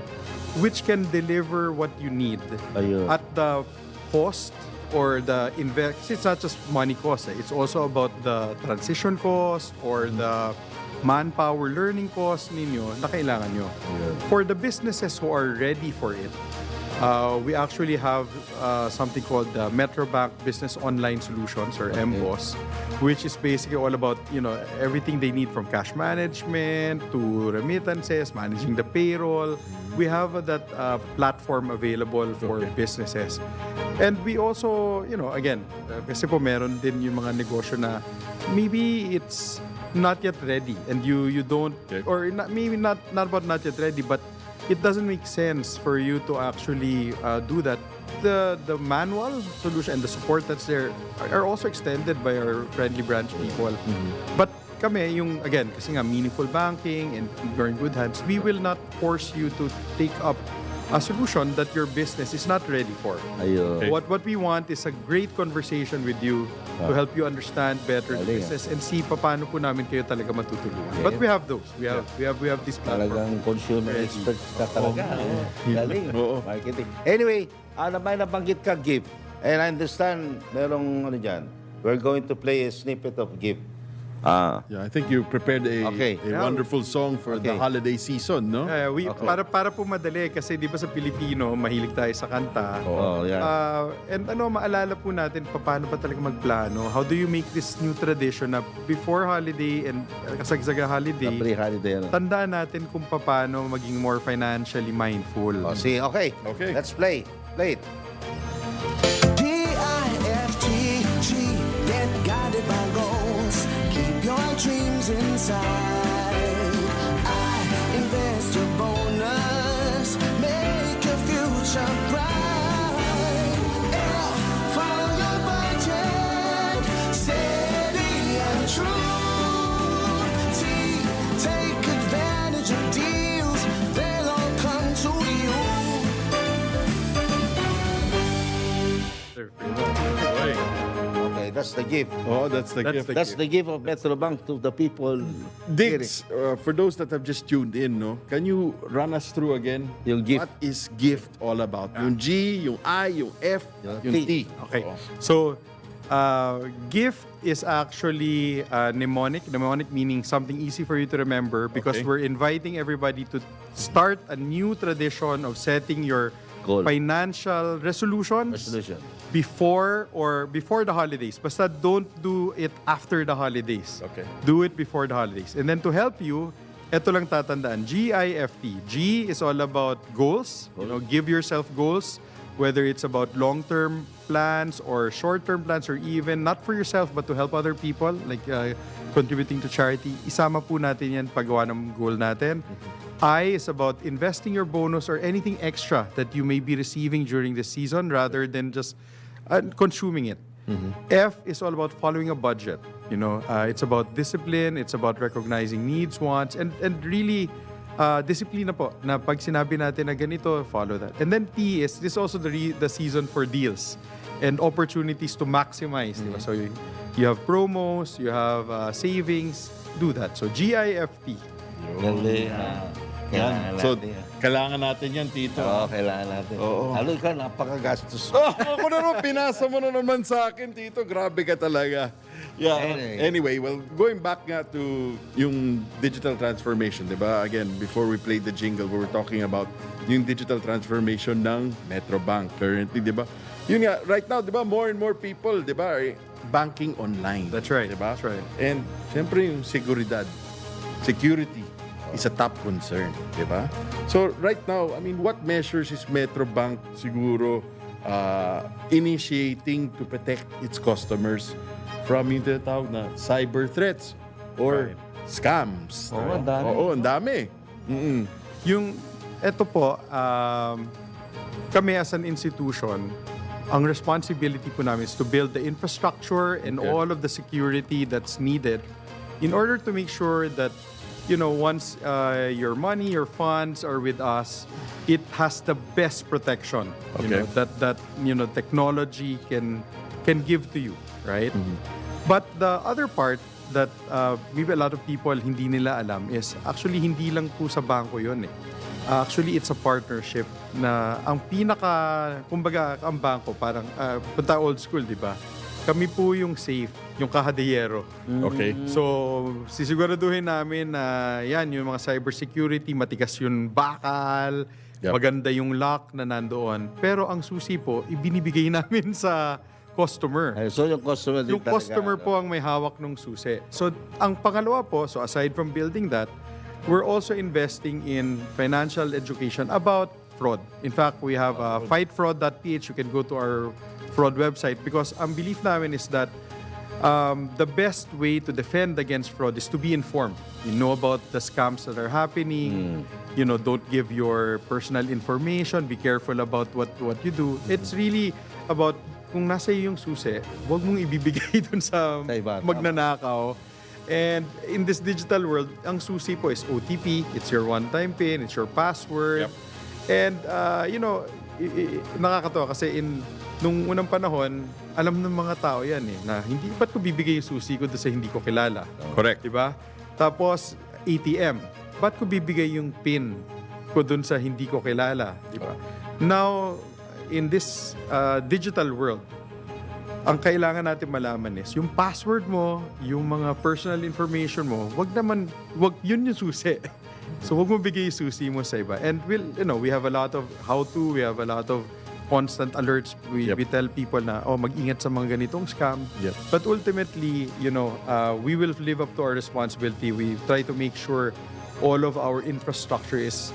E: which can deliver what you need
C: Ayun.
E: at the cost or the invest. It's not just money cost. It's also about the transition cost or the manpower learning cost ninyo na kailangan nyo. For the businesses who are ready for it, we actually have something called the Metrobank Business Online Solutions or MBOS, which is basically all about, everything they need from cash management to remittances, managing the payroll. We have that platform available for businesses. And we also, again, kasi po meron din yung mga negosyo na maybe it's not yet ready and you don't, or maybe not about not yet ready, but it doesn't make sense for you to actually do that. The manual solution and the support that's there are also extended by our friendly branch people. But kami, again, kasi nga meaningful banking and you're in good hands, we will not force you to take up a solution that your business is not ready for.
C: Ayun.
E: What we want is a great conversation with you to help you understand better the business and see paano po namin kayo talaga matutulungan. But we have those. We have this platform.
C: Talagang consumer expert ka talaga. Galing. Marketing. Anyway, may nabanggit ka, gift. And I understand, merong dyan. We're going to play a snippet of gift.
D: Yeah, I think you prepared a wonderful song for the holiday season, no?
E: Para po madali kasi di ba sa Pilipino mahilig tayo sa kanta. And maalala po natin paano pa talaga magplano. How do you make this new tradition na before holiday and kasagsaga holiday?
C: Pre-holiday.
E: Tandaan natin kung paano maging more financially mindful.
C: Okay. Let's play. Play it.
K: DIFTG, get guided by goals. Keep your dreams inside. I invest your bonus, make your future bright. F, follow your budget, steady and true. T, take advantage of deals, they'll all come to you.
C: Okay, that's the gift.
D: Oh, that's the gift.
C: That's the gift of Metrobank to the people.
D: Diggs, for those that have just tuned in, no, can you run us through again?
C: Yung gift.
D: What is gift all about? Yung G, yung I, yung F, yung T.
E: Okay. So, gift is actually mnemonic. Mnemonic meaning something easy for you to remember because we're inviting everybody to start a new tradition of setting your financial resolutions before the holidays. Basta don't do it after the holidays.
D: Okay.
E: Do it before the holidays. And then to help you, eto lang tatandaan, GIFT. G is all about goals. Give yourself goals, whether it's about long-term plans or short-term plans or even not for yourself but to help other people, like contributing to charity. Isama po natin yan paggawa ng goal natin. I is about investing your bonus or anything extra that you may be receiving during the season rather than just consuming it. F is all about following a budget. It's about discipline, it's about recognizing needs, wants, and really disiplina po na pag sinabi natin na ganito, follow that. And then T is this also the season for deals and opportunities to maximize. Diba? So you have promos, you have savings, do that. So GIFT.
D: So, kailangan natin yan, Tito.
C: Oo, kailangan natin. Halo ka, napakagastos.
D: Ako naman, pinasa mo na naman sa akin, Tito. Grabe ka talaga. Yeah. Anyway, well, going back nga to yung digital transformation, di ba? Again, before we played the jingle, we were talking about yung digital transformation ng Metrobank currently, di ba? Yun nga, right now, di ba, more and more people, di ba, are banking online.
E: That's right.
D: Di ba?
E: That's right.
D: And, siyempre, yung security is a top concern, di ba? So, right now, I mean, what measures is Metrobank siguro initiating to protect its customers from yung tinatawag na cyber threats or scams?
C: Ang dami.
D: Oo, ang dami.
E: Eto po, kami as an institution, ang responsibility po namin is to build the infrastructure and all of the security that's needed in order to make sure that, once your money, your funds are with us, it has the best protection that technology can give to you, right? But the other part that maybe a lot of people hindi nila alam is actually hindi lang po sa bangko yun eh. Actually, it's a partnership na ang kumbaga, ang bangko, parang, punta old school, di ba? Kami po yung safe, yung kahadiyero.
D: Okay.
E: So, sisiguraduhin namin na yung mga cybersecurity, matigas yung bakal, maganda yung lock na nandoon. Pero ang susi po, ibinibigay namin sa customer.
C: So yung customer din
E: Yung customer po ang may hawak ng susi. So, ang pangalawa po, so aside from building that, we're also investing in financial education about fraud. In fact, we have fightfraud.ph. You can go to our fraud website because ang belief namin is that the best way to defend against fraud is to be informed. You know about the scams that are happening. Don't give your personal information. Be careful about what you do. It's really about kung nasa yung susi, huwag mong ibibigay dun sa magnanakaw. And in this digital world, ang susi po is OTP, it's your one-time PIN, it's your password. And, nakakatawa kasi nung unang panahon, alam ng mga tao yan na ba't ko bibigay yung susi ko doon sa hindi ko kilala?
D: Correct.
E: Diba? Tapos, ATM, ba't ko bibigay yung PIN ko doon sa hindi ko kilala? Diba? Now, in this digital world, ang kailangan natin malaman is yung password mo, yung mga personal information mo, wag yun yung susi. So wag mo bigay yung susi mo sa iba. And we have a lot of how-to, we have a lot of constant alerts. We tell people na, mag-ingat sa mga ganitong scam. But ultimately, we will live up to our responsibility. We try to make sure all of our infrastructure is,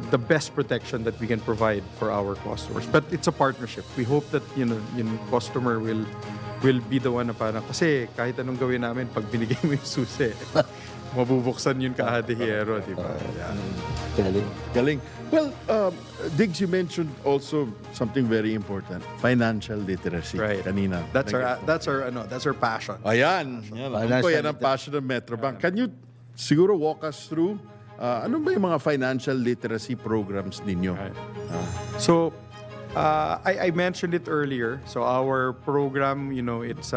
E: the best protection that we can provide for our customers. But it's a partnership. We hope that yung customer will be the one na parang, kasi kahit anong gawin namin, pag binigay mo yung susi, mabubuksan yung kahadihero, di ba?
D: Galing. Well, Diggs, you mentioned also something very important, financial literacy.
E: Right.
D: Kanina.
E: That's our passion.
D: Ayan. Yan ang passion ng Metrobank. Can you siguro walk us through ano ba yung mga financial literacy programs ninyo?
E: Right. So, I mentioned it earlier. So, our program, it's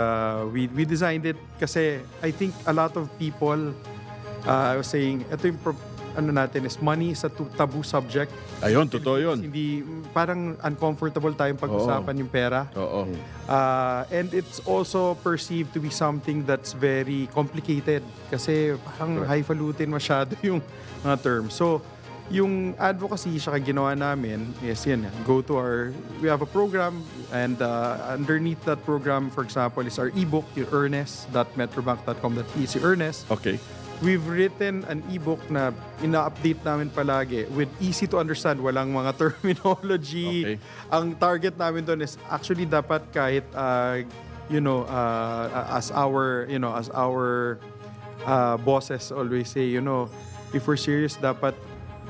E: we designed it kasi I think a lot of people, I was saying, ito yung natin is money is a taboo subject.
D: Ayun, totoo yun.
E: Hindi, parang uncomfortable tayong pag-usapan yung pera.
D: Oo.
E: And it's also perceived to be something that's very complicated kasi parang highfalutin masyado yung mga terms. So, yung advocacy siya ginawa namin is we have a program and underneath that program, for example, is our ebook, yung earnest.metrobank.com.ph, Earnest.
D: Okay.
E: We've written an ebook na ina-update namin palagi with easy to understand, walang mga terminology.
D: Okay.
E: Ang target namin doon is actually dapat kahit as our bosses always say, if we're serious, dapat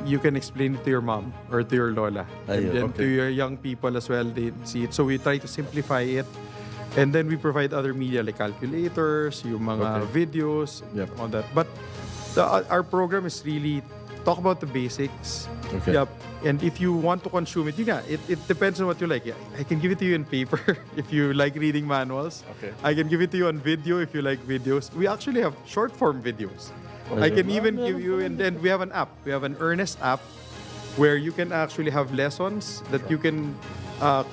E: you can explain it to your mom or to your lola. And then to your young people as well, they see it. So we try to simplify it. And then we provide other media like calculators, yung mga videos, all that. But our program is really talk about the basics.
D: Okay.
E: And if you want to consume it, it depends on what you like. I can give it to you in paper if you like reading manuals.
D: Okay.
E: I can give it to you on video if you like videos. We actually have short form videos. I can even give you, and then we have an app. We have an Earnest app where you can actually have lessons that you can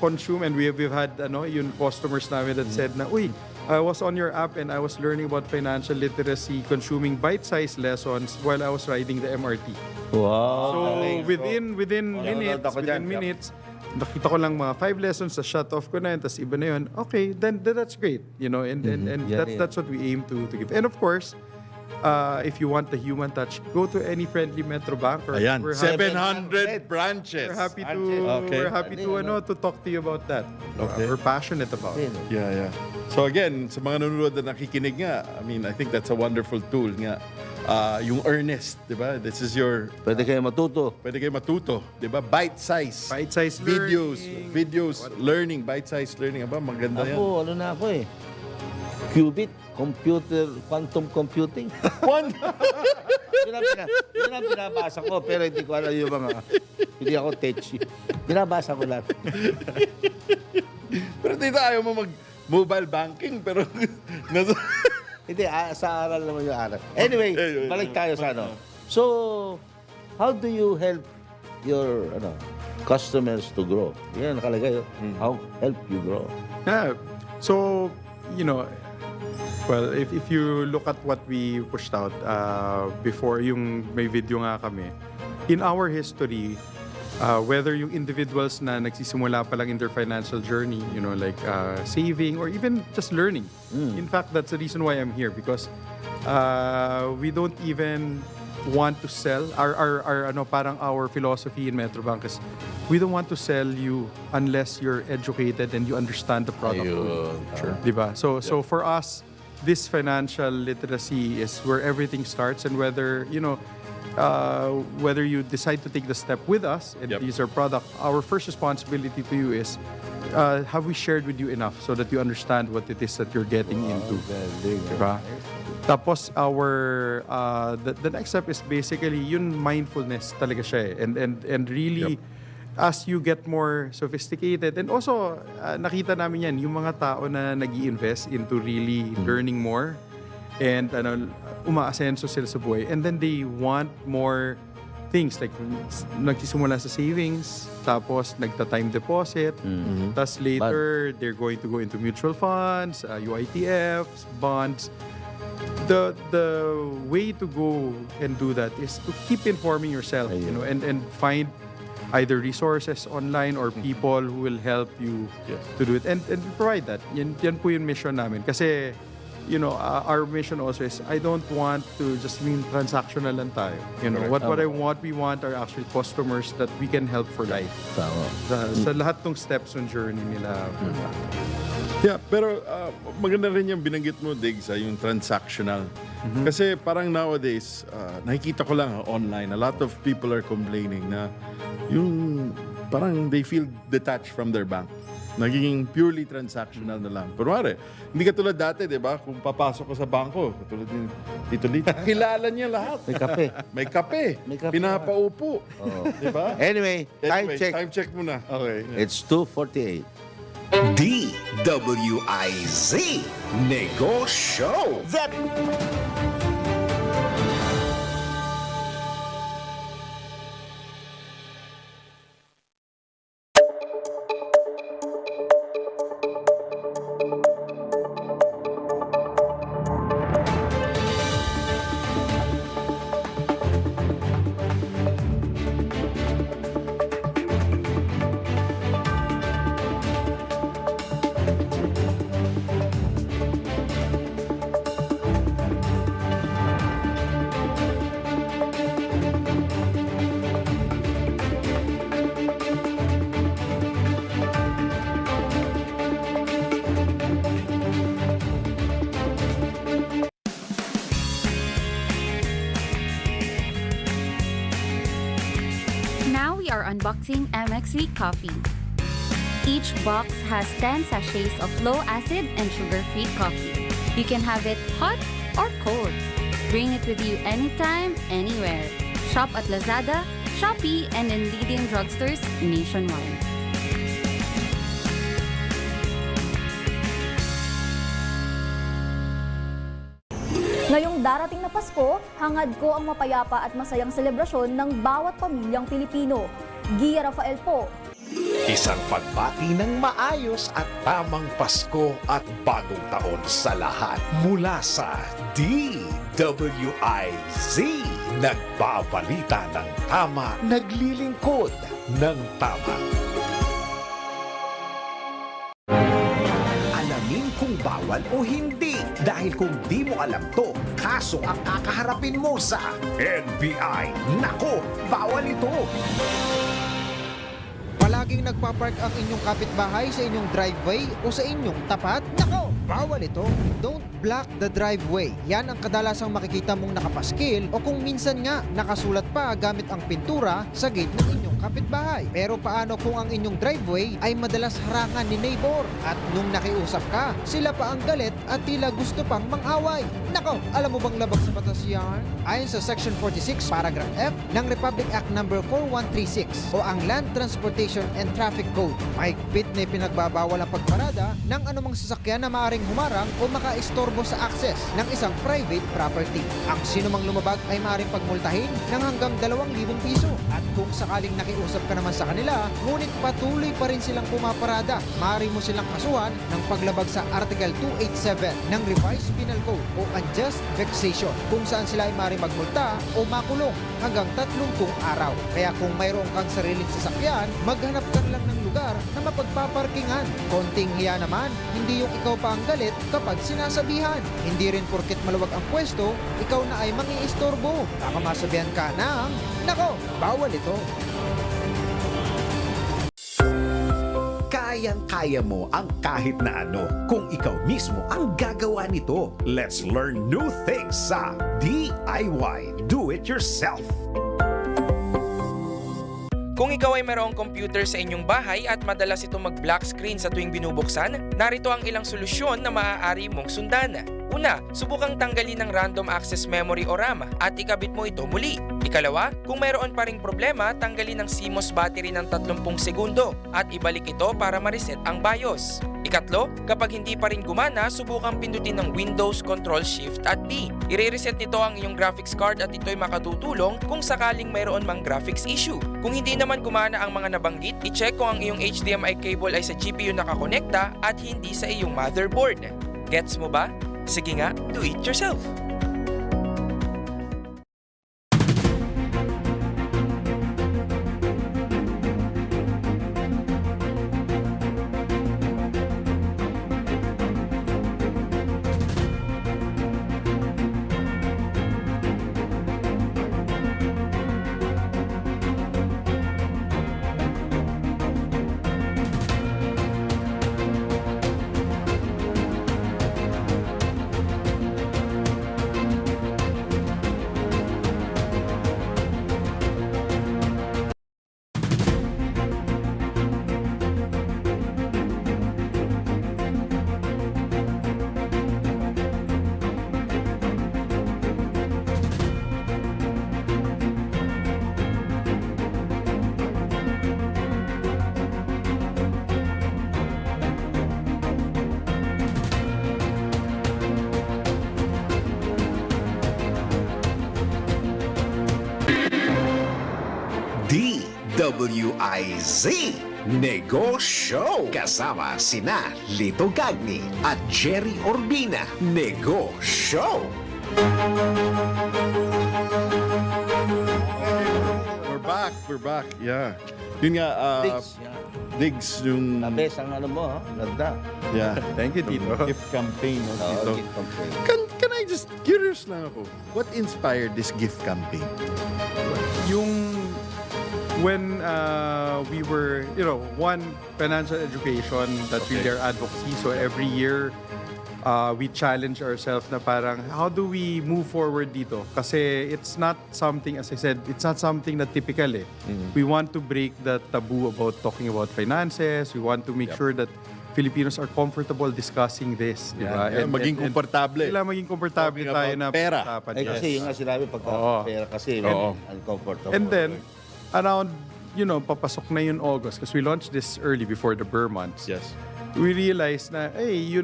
E: consume, and we've had yung customers namin that said na, uy, I was on your app and I was learning about financial literacy, consuming bite-sized lessons while I was riding the MRT.
C: Wow.
E: So within minutes, nakita ko lang mga 5 lessons, sa shut off ko na yun, tapos iba na yun. Okay, then that's great, and that's what we aim to give. And of course, if you want the human touch, go to any friendly Metro Bank.
D: Ayan,
E: We're
D: 700 branches.
E: We're happy to talk to you about that.
D: Okay.
E: We're passionate about it.
D: Yeah. So again, sa mga nanonood na nakikinig nga, I think that's a wonderful tool nga yung earnest, di ba? This is your...
C: Pwede kayo matuto.
D: Pwede kayo matuto, di ba? Bite-size.
E: Bite-size
D: Videos, learning, bite-size learning. Aba, maganda yan.
C: Ako, ano na ako eh. Qubit, quantum computing. Yun ang binabasa ko, pero hindi ko alam yung mga, hindi ako techy. Binabasa ko lang.
D: Pero dito ayaw mo mag-mobile banking, pero...
C: Hindi, sa aral naman yung aral. Anyway, balik tayo sa ano. So, how do you help your customers to grow? Yan, nakalagay. How help you grow?
E: Yeah. So, well, if you look at what we pushed out before, yung may video nga kami, in our history, whether yung individuals na nagsisimula pa lang in their financial journey, like saving or even just learning. In fact, that's the reason why I'm here, because we don't even want to sell parang our philosophy in Metrobank is we don't want to sell you unless you're educated and you understand the product.
D: Sure.
E: Diba? So for us, this financial literacy is where everything starts, and whether you decide to take the step with us and use our product, our first responsibility to you is have we shared with you enough so that you understand what it is that you're getting into. Diba? Tapos the next step is basically yun mindfulness talaga siya eh. And really as you get more sophisticated, and also nakita namin yan yung mga tao na nag-i-invest into really learning more and umaasenso sila sa buhay, and then they want more things like nagsisimula sa savings, tapos nagta-time deposit, tapos later they're going to go into mutual funds, UITFs, bonds. The way to go and do that is to keep informing yourself, and find either resources online or people who will help you to do it, and provide that. Yan po yung mission namin. Kasi our mission also is I don't want to just mean transactional lang tayo. What we want are actually customers that we can help for life. Sa lahat ng steps on journey nila.
D: Yeah, pero maganda rin yung binanggit mo, Diggs, yung transactional. Kasi parang nowadays, nakikita ko lang online, a lot of people are complaining na yung parang they feel detached from their bank. Nagiging purely transactional na lang. Pero hindi katulad dati, di ba? Kung papasok ko sa bangko, katulad ni Tito Lito, kilala niya lahat.
C: May kape.
D: May kape. Pinapaupo. Di ba?
C: Anyway, time check.
D: Time check muna. Okay.
C: It's 2:48.
A: DWIZ Negoshow.
L: Now we are unboxing MX3 coffee. Each box has 10 sachets of low-acid and sugar-free coffee. You can have it hot or cold. Bring it with you anytime, anywhere. Shop at Lazada, Shopee, and in leading drugstores nationwide.
G: Ngayong darating na Pasko, hangad ko ang mapayapa at masayang selebrasyon ng bawat pamilyang Pilipino. Gia Rafael po.
A: Isang pagbati ng maayos at tamang Pasko at bagong taon sa lahat mula sa DWIZ. Nagbabalita ng tama, naglilingkod ng tama. Alamin kung bawal o hindi, dahil kung di mo alam to, kaso ang kakaharapin mo sa NBI. Nako, bawal ito!
F: laging nagpapark ang inyong kapitbahay sa inyong driveway o sa inyong tapat? Nako, bawal ito. Don't block the driveway. Yan ang kadalasang makikita mong nakapaskil o kung minsan nga nakasulat pa gamit ang pintura sa gate ng inyong kapitbahay. Pero paano kung ang inyong driveway ay madalas harangan ni neighbor at nung nakiusap ka, sila pa ang galit at tila gusto pang mang-away? Nako, alam mo bang labag sa batas yan? Ayon sa Section 46, Paragraph F ng Republic Act No. 4136 o ang Land Transportation and Traffic Code, mahigpit na pinagbabawal ang pagparada ng anumang sasakyan na maaaring humarang o makaistorbo sa access ng isang private property. Ang sinumang lumabag ay maaaring pagmultahin ng hanggang 2,000 piso. At kung sakaling nakiusap ka naman sa kanila, ngunit patuloy pa rin silang pumaparada, maaari mo silang kasuhan ng paglabag sa Article 287 ng Revised Penal Code o unjust vexation, kung saan sila ay maaaring magmulta o makulong hanggang 30 araw. Kaya kung mayroon kang sariling sasakyan, maghanap ka lang ng lugar na mapagpaparkingan. Konting hiya naman, hindi yung ikaw pa ang galit kapag sinasabihan. Hindi rin porket maluwag ang pwesto, ikaw na ay mangiistorbo. Baka masabihan ka ng, nako, bawal ito.
A: Kayang-kaya mo ang kahit na ano kung ikaw mismo ang gagawa nito. Let's learn new things sa DIY Do It Yourself.
M: Kung ikaw ay mayroong computer sa inyong bahay at madalas ito mag-black screen sa tuwing binubuksan, narito ang ilang solusyon na maaari mong sundan. Una, subukang tanggalin ang random access memory o RAM at ikabit mo ito muli. Ikalawa, kung mayroon pa ring problema, tanggalin ang CMOS battery ng 30 segundo at ibalik ito para ma-reset ang BIOS. Ikatlo, kapag hindi pa rin gumana, subukang pindutin ng Windows Control Shift at D. I-reset nito ang iyong graphics card at ito'y makatutulong kung sakaling mayroon mang graphics issue. Kung hindi naman gumana ang mga nabanggit, i-check kung ang iyong HDMI cable ay sa GPU nakakonekta at hindi sa iyong motherboard. Gets mo ba? Sige nga, do it yourself!
A: DWIZ Negoshow kasama sina Lito Gagni at Gerry Urbina. Negoshow.
D: We're back. Yeah. Yun nga,
C: Digs, yeah.
D: Digs yung...
C: Nabes ang ano mo, ha? Ganda.
D: Yeah.
E: Thank you, Tito.
D: Gift campaign. No,
C: Oo,
D: Tito.
C: gift campaign.
D: Can I just, curious lang ako, what inspired this gift campaign?
E: When we were, one, financial education, that's really our advocacy. So every year, we challenge ourselves na parang, how do we move forward dito? Kasi it's not something, as I said, it's not something na typical eh. We want to break the taboo about talking about finances. We want to make sure that Filipinos are comfortable discussing this. Diba?
D: Yeah, maging komportable.
E: Kailangan maging komportable
D: Talking
E: tayo
D: about
E: na
D: pera.
E: pag-usapan.
C: Ay, kasi yung nga sinabi pagka pera kasi, uncomfortable.
E: And then, around, papasok na yun August, because we launched this early before the Burr months.
D: Yes.
E: We realized na, we're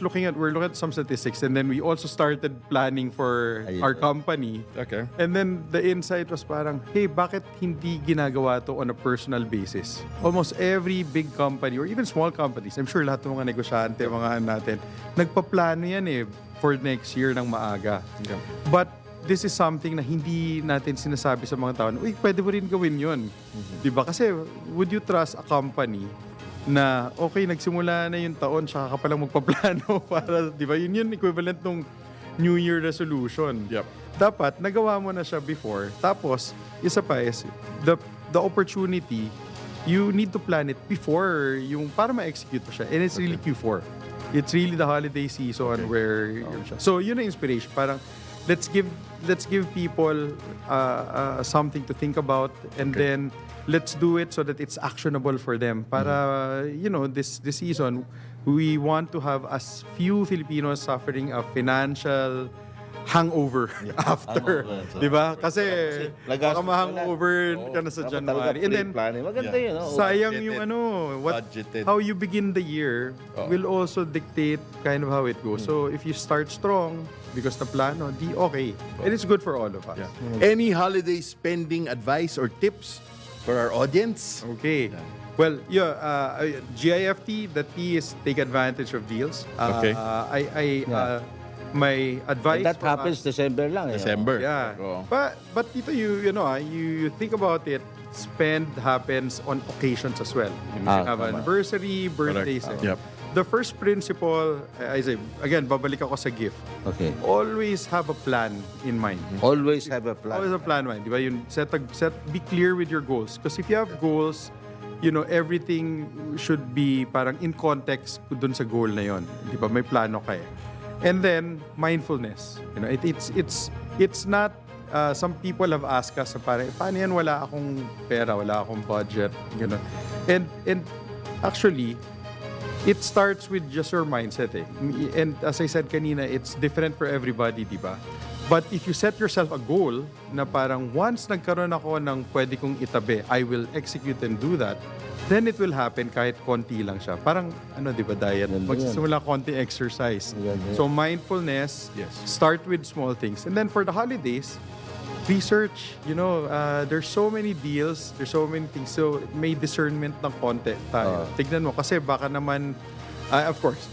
E: looking at some statistics, and then we also started planning for our company.
D: Okay.
E: And then the insight was parang, hey, bakit hindi ginagawa to on a personal basis? Almost every big company or even small companies, I'm sure lahat ng mga negosyante, mga natin, nagpaplano yan for next year ng maaga.
D: Okay.
E: But this is something na hindi natin sinasabi sa mga tao, uy, pwede mo rin gawin yun. Diba? Kasi would you trust a company na okay, nagsimula na yung taon, saka ka palang magpaplano para, di ba? Yun yung equivalent ng New Year resolution.
D: Yep.
E: Dapat, nagawa mo na siya before. Tapos, isa pa is, the opportunity you need to plan it before yung para ma-execute mo siya. And it's really Q4. It's really the holiday season where so yun ang inspiration. Parang let's give people something to think about, and then let's do it so that it's actionable for them. Para this season we want to have as few Filipinos suffering a financial hangover after. Diba? Kasi baka ma-hangover ka na sa January. And then,
C: maganda yun.
E: sayang yung how you begin the year will also dictate kind of how it goes. So, if you start strong, because the plano, okay. And it's good for all of us.
D: Any holiday spending advice or tips for our audience?
E: Okay. Well, GIFT, the T is take advantage of deals.
D: Okay.
E: My advice
C: And that
E: for
C: happens December lang.
D: December.
E: Yeah.
D: Oo.
E: But dito you think about it, spend happens on occasions as well. You can have
C: tama.
E: anniversary, birthdays.
D: Yep.
E: The first principle, I say, again, babalik ako sa gift.
C: Okay.
E: Always have a plan in mind.
C: Always have a plan.
E: Always a plan in mind. Di ba? Yun, be clear with your goals. Because if you have goals, everything should be parang in context dun sa goal na yon. Di ba? May plano ka eh. And then mindfulness. It's not. Some people have asked us, parang, paano yan? Wala akong pera, wala akong budget, gano'n. And actually, it starts with just your mindset eh. And as I said kanina, it's different for everybody, di ba? But if you set yourself a goal na parang once nagkaroon ako ng pwede kong itabi, I will execute and do that, then it will happen kahit konti lang siya. Parang, di ba, diet? Magsisimula konti exercise. So, mindfulness, start with small things. And then for the holidays, research. There's so many deals, there's so many things. So, may discernment ng konti tayo. Tignan mo, kasi baka naman, of course,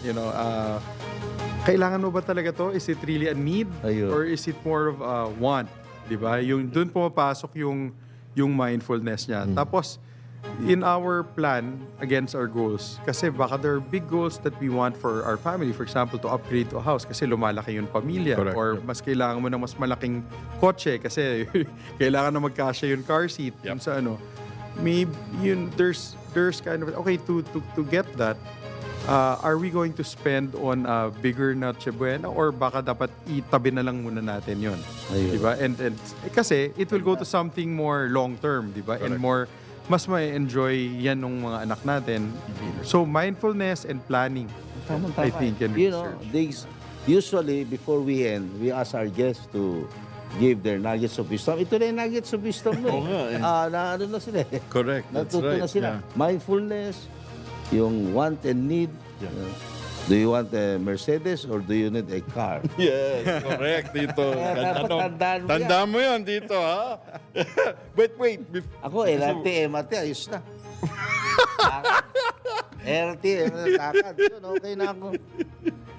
E: kailangan mo ba talaga to? Is it really a need? Or is it more of a want? Diba? Doon pumapasok yung mindfulness niya. Tapos, in our plan against our goals, kasi baka there are big goals that we want for our family. For example, to upgrade to a house kasi lumalaki yung pamilya.
D: Correct.
E: Or mas kailangan mo ng mas malaking kotse kasi kailangan na magkasya yung car seat. Yung sa maybe there's kind of, okay, to get that, are we going to spend on a bigger Noche Buena or baka dapat itabi na lang muna natin yun? Diba? And kasi it will go to something more long term, diba? And more mas ma-enjoy yan ng mga anak natin. So, mindfulness and planning, I think, can be
C: Usually, before we end, we ask our guests to give their nuggets of wisdom. Ito na yung nuggets of wisdom. Na sila eh.
D: Correct. That's
C: Natuto
D: right.
C: na sila. Mindfulness, yung want and need. Do you want a Mercedes or do you need a car?
D: Yes, correct dito.
C: Tandaan
D: mo yan dito, ha? But wait.
C: Ako, LRT, MRT, ayos na. LRT, takad. Okay na ako.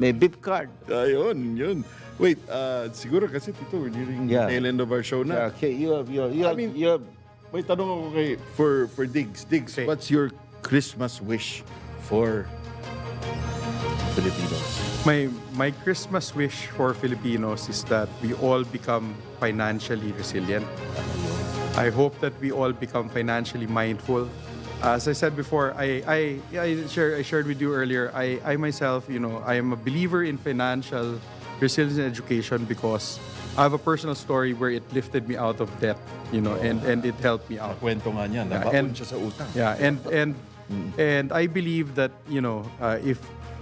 C: May beep card.
D: Yun. Wait, siguro kasi dito, we're nearing the tail end of our show na.
C: Okay, you have.
D: May tanong ako for Diggs. Diggs, what's your Christmas wish for Filipinos?
E: My Christmas wish for Filipinos is that we all become financially resilient. I hope that we all become financially mindful. As I said before, I shared with you earlier, I myself, I am a believer in financial resilience and education because I have a personal story where it lifted me out of debt, and it helped me out.
D: Kwento nga niya, nabaon siya sa utang.
E: Yeah, and I believe that, if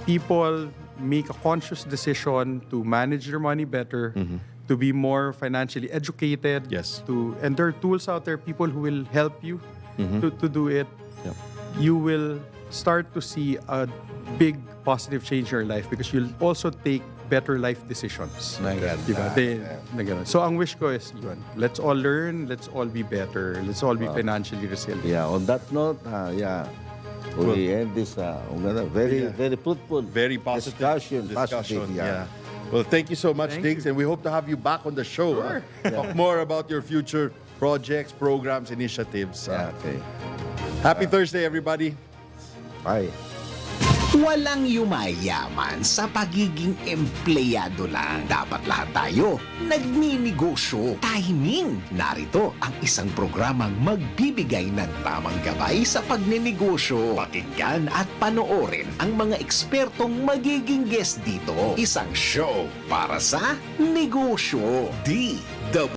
E: people make a conscious decision to manage their money better, to be more financially educated, and there are tools out there, people who will help you to do it, you will start to see a big positive change in your life because you'll also take better life decisions. Diba? So ang wish ko is yun. Let's all learn, let's all be better, let's all be financially resilient.
C: Yeah, on that note, we end this very fruitful,
D: very positive
C: discussion.
D: Yeah. Well, thank you so much, Diggs, and we hope to have you back on the show.
E: Sure.
D: Talk more about your future projects, programs, initiatives.
C: Okay.
D: Happy Thursday, everybody.
C: Bye.
A: Walang yumayaman sa pagiging empleyado lang. Dapat lahat tayo nagninegosyo. Timing! Narito ang isang programang magbibigay ng tamang gabay sa pagninegosyo. Pakinggan at panoorin ang mga ekspertong magiging guest dito. Isang show para sa negosyo. DWIZ.